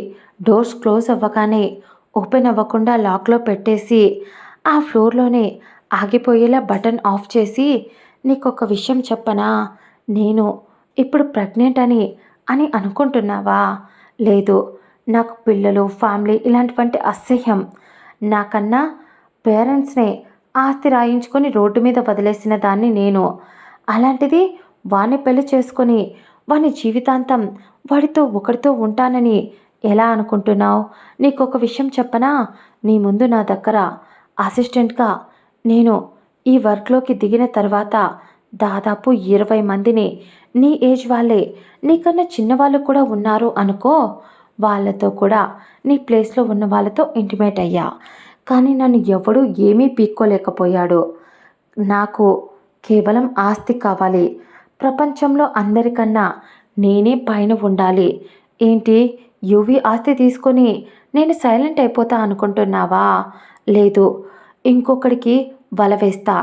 డోర్స్ క్లోజ్ అవ్వగానే ఓపెన్ అవ్వకుండా లాక్లో పెట్టేసి ఆ ఫ్లోర్లోనే ఆగిపోయేలా బటన్ ఆఫ్ చేసి, నీకొక విషయం చెప్పనా, నేను ఇప్పుడు ప్రెగ్నెంట్ అని అనుకుంటున్నావా? లేదు, నాకు పిల్లలు ఫ్యామిలీ ఇలాంటివంటి అసహ్యం. నాకన్నా పేరెంట్స్నే ఆస్తి రాయించుకొని రోడ్డు మీద వదిలేసిన దాన్ని నేను. అలాంటిది వాణ్ణి పెళ్లి చేసుకొని వాని జీవితాంతం వాడితో ఒకరితో ఉంటానని ఎలా అనుకుంటున్నావు? నీకొక విషయం చెప్పనా, నీ ముందు నా దగ్గర అసిస్టెంట్గా నేను ఈ వర్క్లోకి దిగిన తర్వాత దాదాపు 20 మందిని నీ ఏజ్ వాళ్ళే, నీకన్నా చిన్నవాళ్ళు కూడా ఉన్నారు అనుకో, వాళ్ళతో కూడా నీ ప్లేస్లో ఉన్న వాళ్ళతో ఇంటిమేట్ అయ్యా. కానీ నన్ను ఎవడూ ఏమీ పీక్కోలేకపోయాడు. నాకు కేవలం ఆస్తి కావాలి. ప్రపంచంలో అందరికన్నా నేనే పైన ఉండాలి. ఏంటి యువి ఆస్తి తీసుకొని నేను సైలెంట్ అయిపోతా అనుకుంటున్నావా? లేదు, ఇంకొకడికి వల వేస్తా.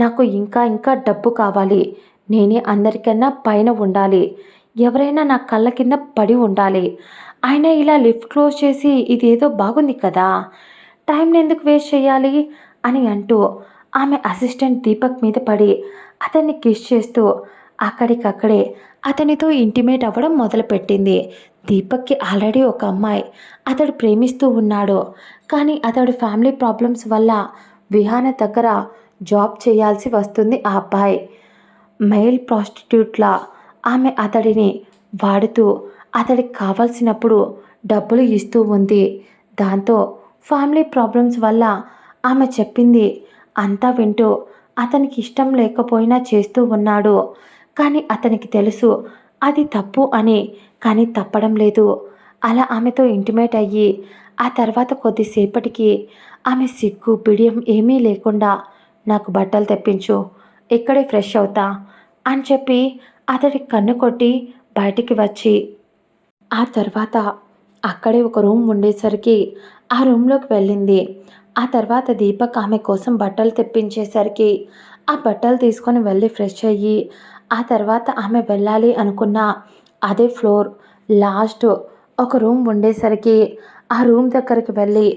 నాకు ఇంకా ఇంకా డబ్బు కావాలి. నేనే అందరికన్నా పైన ఉండాలి. ఎవరైనా నా కళ్ళ కింద పడి ఉండాలి. అయినా ఇలా లిఫ్ట్ క్లోజ్ చేసి ఇదేదో బాగుంది కదా, టైంని ఎందుకు వేస్ట్ చేయాలి అని అంటూ ఆమె అసిస్టెంట్ దీపక్ మీద పడి అతన్ని కిస్ చేస్తూ అక్కడికక్కడే అతనితో ఇంటిమేట్ అవ్వడం మొదలుపెట్టింది. దీపక్కి ఆల్రెడీ ఒక అమ్మాయి అతడు ప్రేమిస్తూ ఉన్నాడు. కానీ అతడు ఫ్యామిలీ ప్రాబ్లమ్స్ వల్ల విహాన దగ్గర జాబ్ చేయాల్సి వస్తుంది. ఆ అబ్బాయి మెయిల్ ప్రాస్టిట్యూట్లా ఆమె అతడిని వాడుతూ అతడికి కావాల్సినప్పుడు డబ్బులు ఇస్తూ ఉంది. దాంతో ఫ్యామిలీ ప్రాబ్లమ్స్ వల్ల ఆమె చెప్పింది అంతా వింటూ అతనికి ఇష్టం లేకపోయినా చేస్తూ ఉన్నాడు. కానీ అతనికి తెలుసు అది తప్పు అని, కానీ తప్పడం లేదు. అలా ఆమెతో ఇంటిమేట్ అయ్యి ఆ తర్వాత కొద్దిసేపటికి ఆమె సిగ్గు బిడియం ఏమీ లేకుండా, నాకు బట్టలు తెప్పించు, ఇక్కడే ఫ్రెష్ అవుతా అని చెప్పి అతడి కన్ను కొట్టి బయటికి వచ్చి ఆ తర్వాత అక్కడే ఒక రూమ్ ఉండేసరికి ఆ రూమ్లోకి వెళ్ళింది. ఆ తర్వాత దీపక్ ఆమె కోసం బట్టలు తెప్పించేసరికి ఆ బట్టలు తీసుకొని వెళ్ళి ఫ్రెష్ అయ్యి ఆ తర్వాత ఆమె వెళ్ళాలి అనుకున్న అదే ఫ్లోర్ లాస్ట్ ఒక రూమ్ ఉండేసరికి ఆ రూమ్ దగ్గరికి వెళ్ళి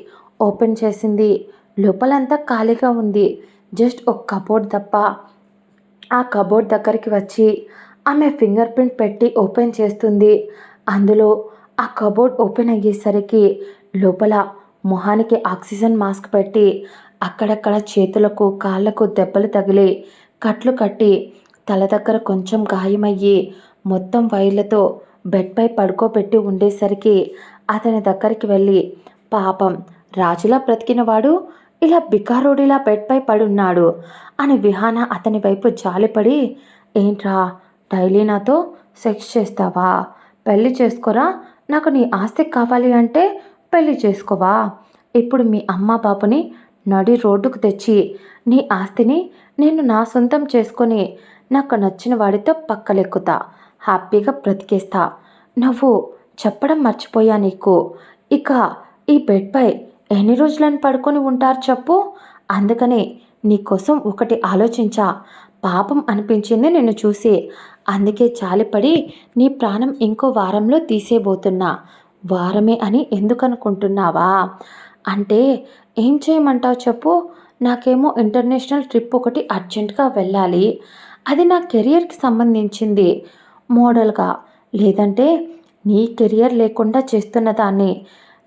ఓపెన్ చేసింది. లోపలంతా ఖాళీగా ఉంది. జస్ట్ ఒక కబోర్డ్ తప్ప. ఆ కబోర్డ్ దగ్గరికి వచ్చి ఆమె ఫింగర్ ప్రింట్ పెట్టి ఓపెన్ చేస్తుంది. అందులో ఆ కబోర్డ్ ఓపెన్ అయ్యేసరికి లోపల మొహానికి ఆక్సిజన్ మాస్క్ పెట్టి అక్కడక్కడ చేతులకు కాళ్ళకు దెబ్బలు తగిలి కట్లు కట్టి తల దగ్గర కొంచెం గాయమయ్యి మొత్తం వైర్లతో బెడ్పై పడుకోబెట్టి ఉండేసరికి అతని దగ్గరికి వెళ్ళి, పాపం రాజులా బ్రతికినవాడు ఇలా బికారోడిలా బెడ్పై పడున్నాడు అని విహాన అతని వైపు జాలిపడి, ఏంట్రా డైలీ నాతో సెక్స్ చేస్తావా? పెళ్లి చేసుకోరా? నాకు నీ ఆస్తి కావాలి అంటే పెళ్లి చేసుకోవా? ఇప్పుడు మీ అమ్మ బాబుని నడి రోడ్డుకు తెచ్చి నీ ఆస్తిని నేను నా సొంతం చేసుకొని నాకు నచ్చిన వాడితో పక్కలెక్కుతా, హ్యాపీగా బ్రతికేస్తా. నువ్వు చెప్పడం మర్చిపోయా నీకు. ఇక ఈ బెడ్పై ఎన్ని రోజులని పడుకొని ఉంటారు చెప్పు? అందుకనే నీకోసం ఒకటి ఆలోచించా. పాపం అనిపించింది నిన్ను చూసి. అందుకే జాలిపడి నీ ప్రాణం ఇంకో వారంలో తీసేయబోతున్నా. వారమే అని ఎందుకనుకుంటున్నావా? అంటే ఏం చేయమంటావు చెప్పు? నాకేమో ఇంటర్నేషనల్ ట్రిప్ ఒకటి అర్జెంట్గా వెళ్ళాలి. అది నా కెరియర్కి సంబంధించింది మోడల్గా. లేదంటే నీ కెరియర్ లేకుండా చేస్తున్న దాన్ని,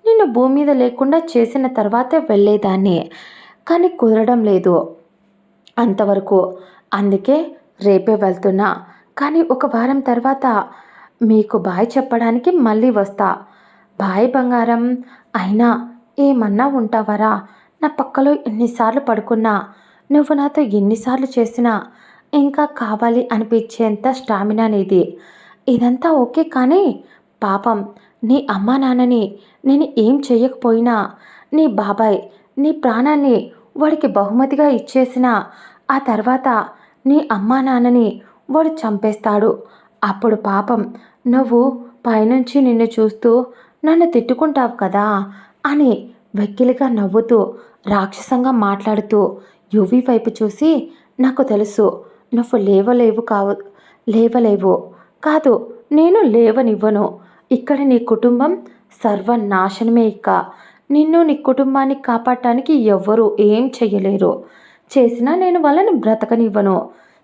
నిన్ను భూమి మీద లేకుండా చేసిన తర్వాతే వెళ్ళేదాన్ని. కానీ కుదరడం లేదు అంతవరకు. అందుకే రేపే వెళ్తున్నా. కానీ ఒక వారం తర్వాత మీకు బాయ్ చెప్పడానికి మళ్ళీ వస్తా. బాయ్ బంగారం. అయినా ఏమన్నా ఉంటావరా? నా పక్కలో ఎన్నిసార్లు పడుకున్నా, నువ్వు నాతో ఎన్నిసార్లు చేసినా ఇంకా కావాలి అనిపించేంత స్టామినా నీది. ఇదంతా ఓకే కానీ పాపం నీ అమ్మా నాన్నని నేను ఏం చెయ్యకపోయినా, నీ బాబాయ్ నీ ప్రాణాన్ని వాడికి బహుమతిగా ఇచ్చేసిన ఆ తర్వాత నీ అమ్మా నాన్నని వాడు చంపేస్తాడు. అప్పుడు పాపం నువ్వు పైనుంచి నిన్ను చూస్తూ నన్ను తిట్టుకుంటావు కదా అని వెక్కిలిగా నవ్వుతూ రాక్షసంగా మాట్లాడుతూ యువి వైపు చూసి, నాకు తెలుసు నువ్వు లేవలేవు. కాదు, నేను లేవనివ్వను. ఇక్కడ నీ కుటుంబం సర్వనాశనమే. ఇక నిన్ను నీ కుటుంబాన్ని కాపాడటానికి ఎవ్వరూ ఏం చెయ్యలేరు. చేసినా నేను వాళ్ళని బ్రతకనివ్వను.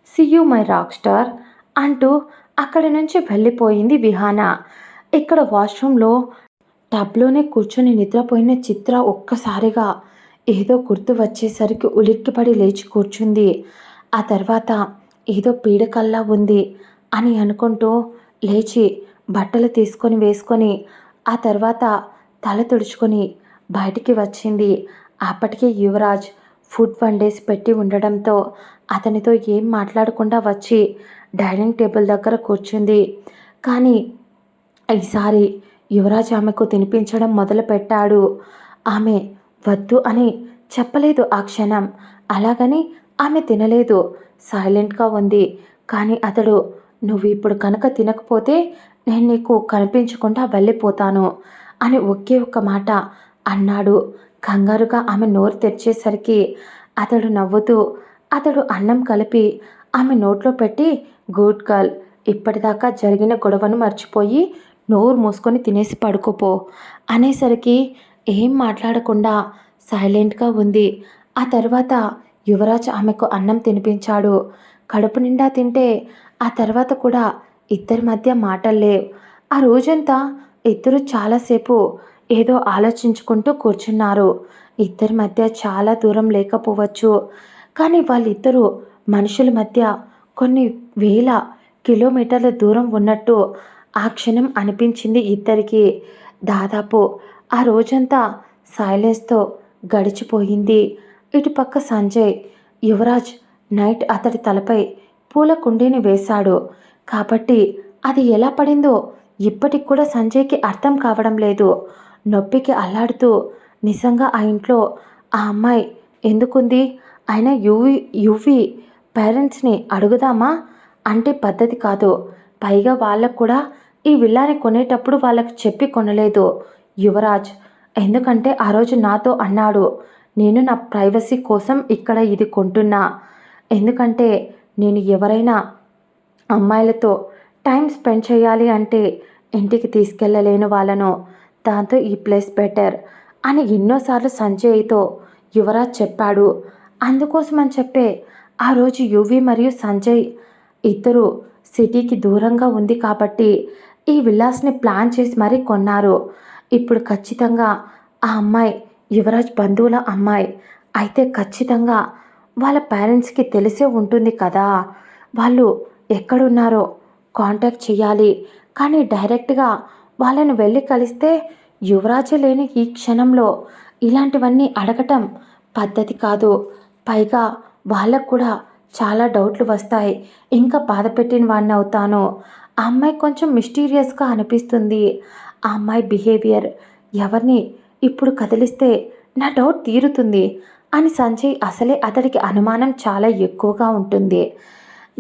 See you my rock star అంటూ అక్కడి నుంచి వెళ్ళిపోయింది విహాన. ఇక్కడ వాష్రూమ్లో టబ్లోనే కూర్చొని నిద్రపోయిన చిత్ర ఒక్కసారిగా ఏదో గుర్తు వచ్చేసరికి ఉలిక్కిపడి లేచి కూర్చుంది. ఆ తర్వాత ఏదో పీడకల్లా ఉంది అని అనుకుంటూ లేచి బట్టలు తీసుకొని వేసుకొని ఆ తర్వాత తల తుడుచుకొని బయటికి వచ్చింది. అప్పటికే యువరాజ్ ఫుడ్ వండేసి పెట్టి ఉండడంతో అతనితో ఏం మాట్లాడకుండా వచ్చి డైనింగ్ టేబుల్ దగ్గర కూర్చుంది. కానీ ఈసారి యువరాజ్ ఆమెకు తినిపించడం మొదలుపెట్టాడు. ఆమె వద్దు అని చెప్పలేదు ఆ క్షణం. అలాగని ఆమె తినలేదు, సైలెంట్గా ఉంది. కానీ అతడు, నువ్వు ఇప్పుడు కనుక తినకపోతే నేను నీకు కనిపించకుండా వెళ్ళిపోతాను అని ఒకే ఒక్క మాట అన్నాడు. కంగారుగా ఆమె నోరు తెరిచేసరికి అతడు నవ్వుతూ అతడు అన్నం కలిపి ఆమె నోట్లో పెట్టి, గుడ్ గర్ల్, ఇప్పటిదాకా జరిగిన గొడవను మర్చిపోయి నోరు మూసుకొని తినేసి పడుకోపో అనేసరికి ఏం మాట్లాడకుండా సైలెంట్గా ఉంది. ఆ తర్వాత యువరాజ్ ఆమెకు అన్నం తినిపించాడు. కడుపు నిండా తింటే ఆ తర్వాత కూడా ఇద్దరి మధ్య మాటలు లేవు. ఆ రోజంతా ఇద్దరు చాలాసేపు ఏదో ఆలోచించుకుంటూ కూర్చున్నారు. ఇద్దరి మధ్య చాలా దూరం లేకపోవచ్చు, కానీ వాళ్ళిద్దరూ మనుషుల మధ్య కొన్ని వేల కిలోమీటర్ల దూరం ఉన్నట్టు ఆ క్షణం అనిపించింది ఇద్దరికి. దాదాపు ఆ రోజంతా సైలెన్స్తో గడిచిపోయింది. ఇటుపక్క సంజయ్, యువరాజ్ నైట్ అతడి తలపై పూల కుండీని వేశాడు కాబట్టి అది ఎలా పడిందో ఇప్పటికి కూడా సంజయ్కి అర్థం కావడం లేదు. నొప్పికి అల్లాడుతూ, నిజంగా ఆ ఇంట్లో ఆ అమ్మాయి ఎందుకుంది? అయినా యువి పేరెంట్స్ని అడుగుదామా అంటే పద్ధతి కాదు. పైగా వాళ్ళకు కూడా ఈ విల్లాని కొనేటప్పుడు వాళ్ళకు చెప్పి కొనలేదు యువరాజ్. ఎందుకంటే ఆ రోజు నాతో అన్నాడు, నేను నా ప్రైవసీ కోసం ఇక్కడ ఇది కొంటున్నా. ఎందుకంటే నేను ఎవరైనా అమ్మాయిలతో టైం స్పెండ్ చేయాలి అంటే ఇంటికి తీసుకెళ్ళలేను వాళ్ళను. దాంతో ఈ ప్లేస్ బెటర్ అని ఎన్నోసార్లు సంజయ్తో యువరాజ్ చెప్పాడు. అందుకోసమని చెప్పే ఆ రోజు యువి మరియు సంజయ్ ఇద్దరు సిటీకి దూరంగా ఉంది కాబట్టి ఈ విల్లాస్ని ప్లాన్ చేసి మరీ కొన్నారు. ఇప్పుడు ఖచ్చితంగా ఆ అమ్మాయి యువరాజ్ బంధువుల అమ్మాయి అయితే ఖచ్చితంగా వాళ్ళ పేరెంట్స్కి తెలిసే ఉంటుంది కదా. వాళ్ళు ఎక్కడున్నారో కాంటాక్ట్ చేయాలి. కానీ డైరెక్ట్గా వాళ్ళని వెళ్ళి కలిస్తే యువరాజే లేని ఈ క్షణంలో ఇలాంటివన్నీ అడగటం పద్ధతి కాదు. పైగా వాళ్ళకు కూడా చాలా డౌట్లు వస్తాయి. ఇంకా బాధ పెట్టిన వాడిని అవుతాను. ఆ అమ్మాయి కొంచెం మిస్టీరియస్గా అనిపిస్తుంది. ఆ అమ్మాయి బిహేవియర్ ఎవరిని ఇప్పుడు కదిలిస్తే నా డౌట్ తీరుతుంది అని సంజయ్ అసలే అతడికి అనుమానం చాలా ఎక్కువగా ఉంటుంది.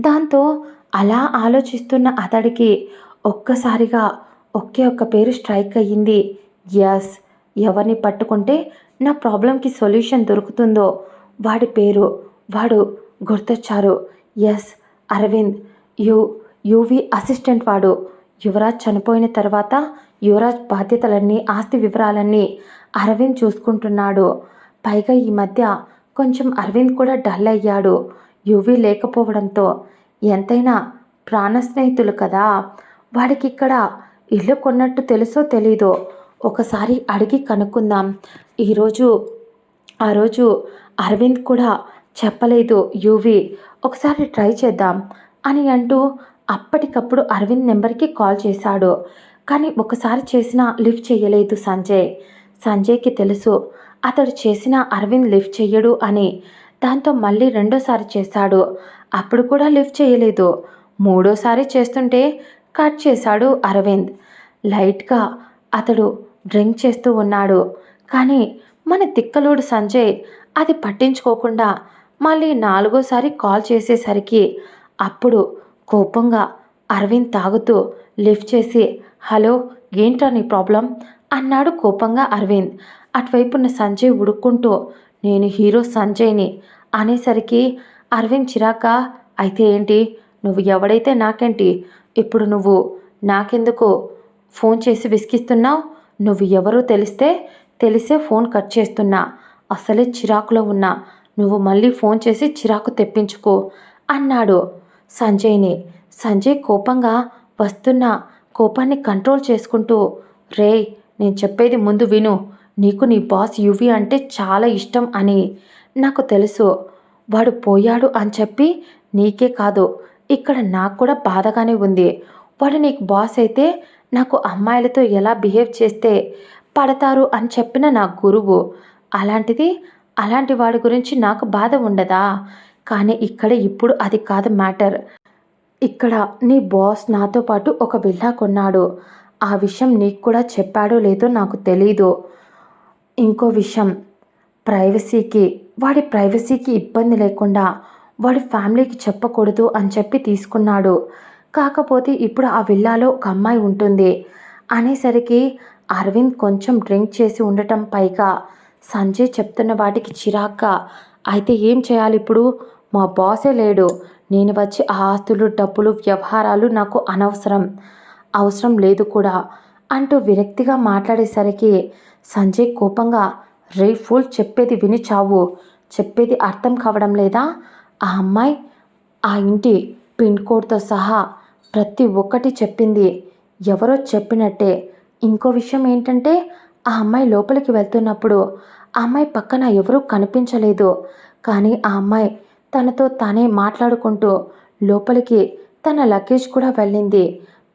దాంతో అలా ఆలోచిస్తున్న అతడికి ఒక్కసారిగా ఒకే ఒక్క పేరు స్ట్రైక్ అయ్యింది. ఎస్, ఎవరిని పట్టుకుంటే నా ప్రాబ్లంకి సొల్యూషన్ దొరుకుతుందో వాడి పేరు, వాడు గుర్తొచ్చారు. ఎస్ అరవింద్ యు యువి అసిస్టెంట్ వాడు. యువరాజ్ చనిపోయిన తర్వాత యువరాజ్ బాధ్యతలన్నీ ఆస్తి వివరాలన్నీ అరవింద్ చూసుకుంటున్నాడు. పైగా ఈ మధ్య కొంచెం అరవింద్ కూడా డల్ అయ్యాడు యువి లేకపోవడంతో. ఎంతైనా ప్రాణ స్నేహితులు కదా. వాడికి ఇక్కడ ఇల్లు కొన్నట్టు తెలుసో తెలీదో ఒకసారి అడిగి కనుక్కుందాం. ఆ రోజు అరవింద్ కూడా చెప్పలేదు యువి, ఒకసారి ట్రై చేద్దాం అని అంటూ అప్పటికప్పుడు అరవింద్ నెంబర్కి కాల్ చేశాడు. కానీ ఒకసారి చేసినా లిఫ్ట్ చేయలేదు సంజయ్. సంజయ్కి తెలుసు అతడు చేసిన అరవింద్ లిఫ్ట్ చెయ్యడు అని. దాంతో మళ్ళీ రెండోసారి చేశాడు. అప్పుడు కూడా లిఫ్ట్ చేయలేదు. మూడోసారి చేస్తుంటే కట్ చేశాడు అరవింద్. లైట్గా అతడు డ్రింక్ చేస్తూ ఉన్నాడు. కానీ మన తిక్కలోడు సంజయ్ అది పట్టించుకోకుండా మళ్ళీ నాలుగోసారి కాల్ చేసేసరికి అప్పుడు కోపంగా అరవింద్ తాగుతూ లిఫ్ట్ చేసి, హలో ఏంట్రా నీ ప్రాబ్లం అన్నాడు కోపంగా అరవింద్. అటువైపున్న సంజయ్ ఉడుక్కుంటూ, నేను హీరో సంజయ్ని అనేసరికి అరవింద్ చిరాక, అయితే ఏంటి, నువ్వు ఎవడైతే నాకేంటి, ఇప్పుడు నువ్వు నాకెందుకు ఫోన్ చేసి విసిగిస్తున్నావు, నువ్వు ఎవరో తెలిసే ఫోన్ కట్ చేస్తున్నా, అసలే చిరాకులో ఉన్నా, నువ్వు మళ్ళీ ఫోన్ చేసి చిరాకు తెప్పించుకో అన్నాడు సంజయ్ని. సంజయ్ కోపంగా వస్తున్న కోపాన్ని కంట్రోల్ చేసుకుంటూ, రే నేను చెప్పేది ముందు విను, నీకు నీ బాస్ యువి అంటే చాలా ఇష్టం అని నాకు తెలుసు. వాడు పోయాడు అని చెప్పి నీకే కాదు ఇక్కడ నాకు కూడా బాధగానే ఉంది. వాడు నీకు బాస్ అయితే నాకు అమ్మాయిలతో ఎలా బిహేవ్ చేస్తే పడతారు అని చెప్పిన నా గురువు. అలాంటి వాడి గురించి నాకు బాధ ఉండదా? కానీ ఇప్పుడు అది కాదు మ్యాటర్. ఇక్కడ నీ బాస్ నాతో పాటు ఒక విల్లా కొన్నాడు. ఆ విషయం నీకు కూడా చెప్పాడో లేదో నాకు తెలీదు. ఇంకో విషయం, వాడి ప్రైవసీకి ఇబ్బంది లేకుండా వాడి ఫ్యామిలీకి చెప్పకూడదు అని చెప్పి తీసుకున్నాడు. కాకపోతే ఇప్పుడు ఆ విల్లాలో ఒక అమ్మాయి ఉంటుంది అనేసరికి అరవింద్ కొంచెం డ్రింక్ చేసి ఉండటం, పైగా సంజయ్ చెప్తున్న వాటికి చిరాగ్గా, అయితే ఏం చేయాలి ఇప్పుడు, మా బాసే లేడు, నేను వచ్చి ఆ ఆస్తులు డబ్బులు వ్యవహారాలు నాకు అవసరం లేదు కూడా అంటూ విరక్తిగా మాట్లాడేసరికి సంజయ్ కోపంగా, రే ఫుల్ చెప్పేది విని చావు, చెప్పేది అర్థం కావడం లేదా? ఆ అమ్మాయి ఆ ఇంటి పిన్ కోడ్తో సహా ప్రతి ఒక్కటి చెప్పింది, ఎవరో చెప్పినట్టే. ఇంకో విషయం ఏంటంటే ఆ అమ్మాయి లోపలికి వెళ్తున్నప్పుడు ఆ అమ్మాయి పక్కన ఎవరూ కనిపించలేదు. కానీ ఆ అమ్మాయి తనతో తానే మాట్లాడుకుంటూ లోపలికి తన లగేజ్ కూడా వెళ్ళింది.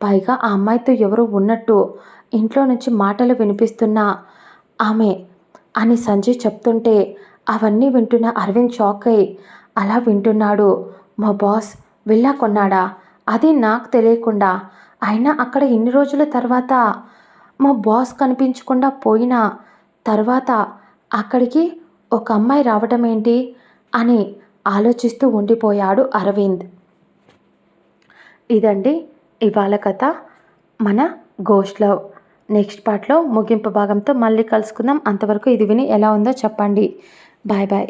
పైగా ఆ అమ్మాయితో ఎవరో ఉన్నట్టు ఇంట్లో నుంచి మాటలు వినిపిస్తున్నా ఆమె అని సంజయ్ చెప్తుంటే అవన్నీ వింటున్న అరవింద్ షాక్ అయి అలా వింటున్నాడు. మా బాస్ విల్లా కొన్నాడా, అది నాకు తెలియకుండా, అయినా అక్కడ ఇన్ని రోజుల తర్వాత మా బాస్ కనిపించకుండా పోయిన తర్వాత అక్కడికి ఒక అమ్మాయి రావటం ఏంటి అని ఆలోచిస్తూ ఉండిపోయాడు అరవింద్. ఇదండి ఇవాళ కథ, మన గోస్ట్ లవ్. నెక్స్ట్ పార్ట్లో ముగింపు భాగంతో మళ్ళీ కలుసుకుందాం. అంతవరకు ఇది విని ఎలా ఉందో చెప్పండి. Bye bye.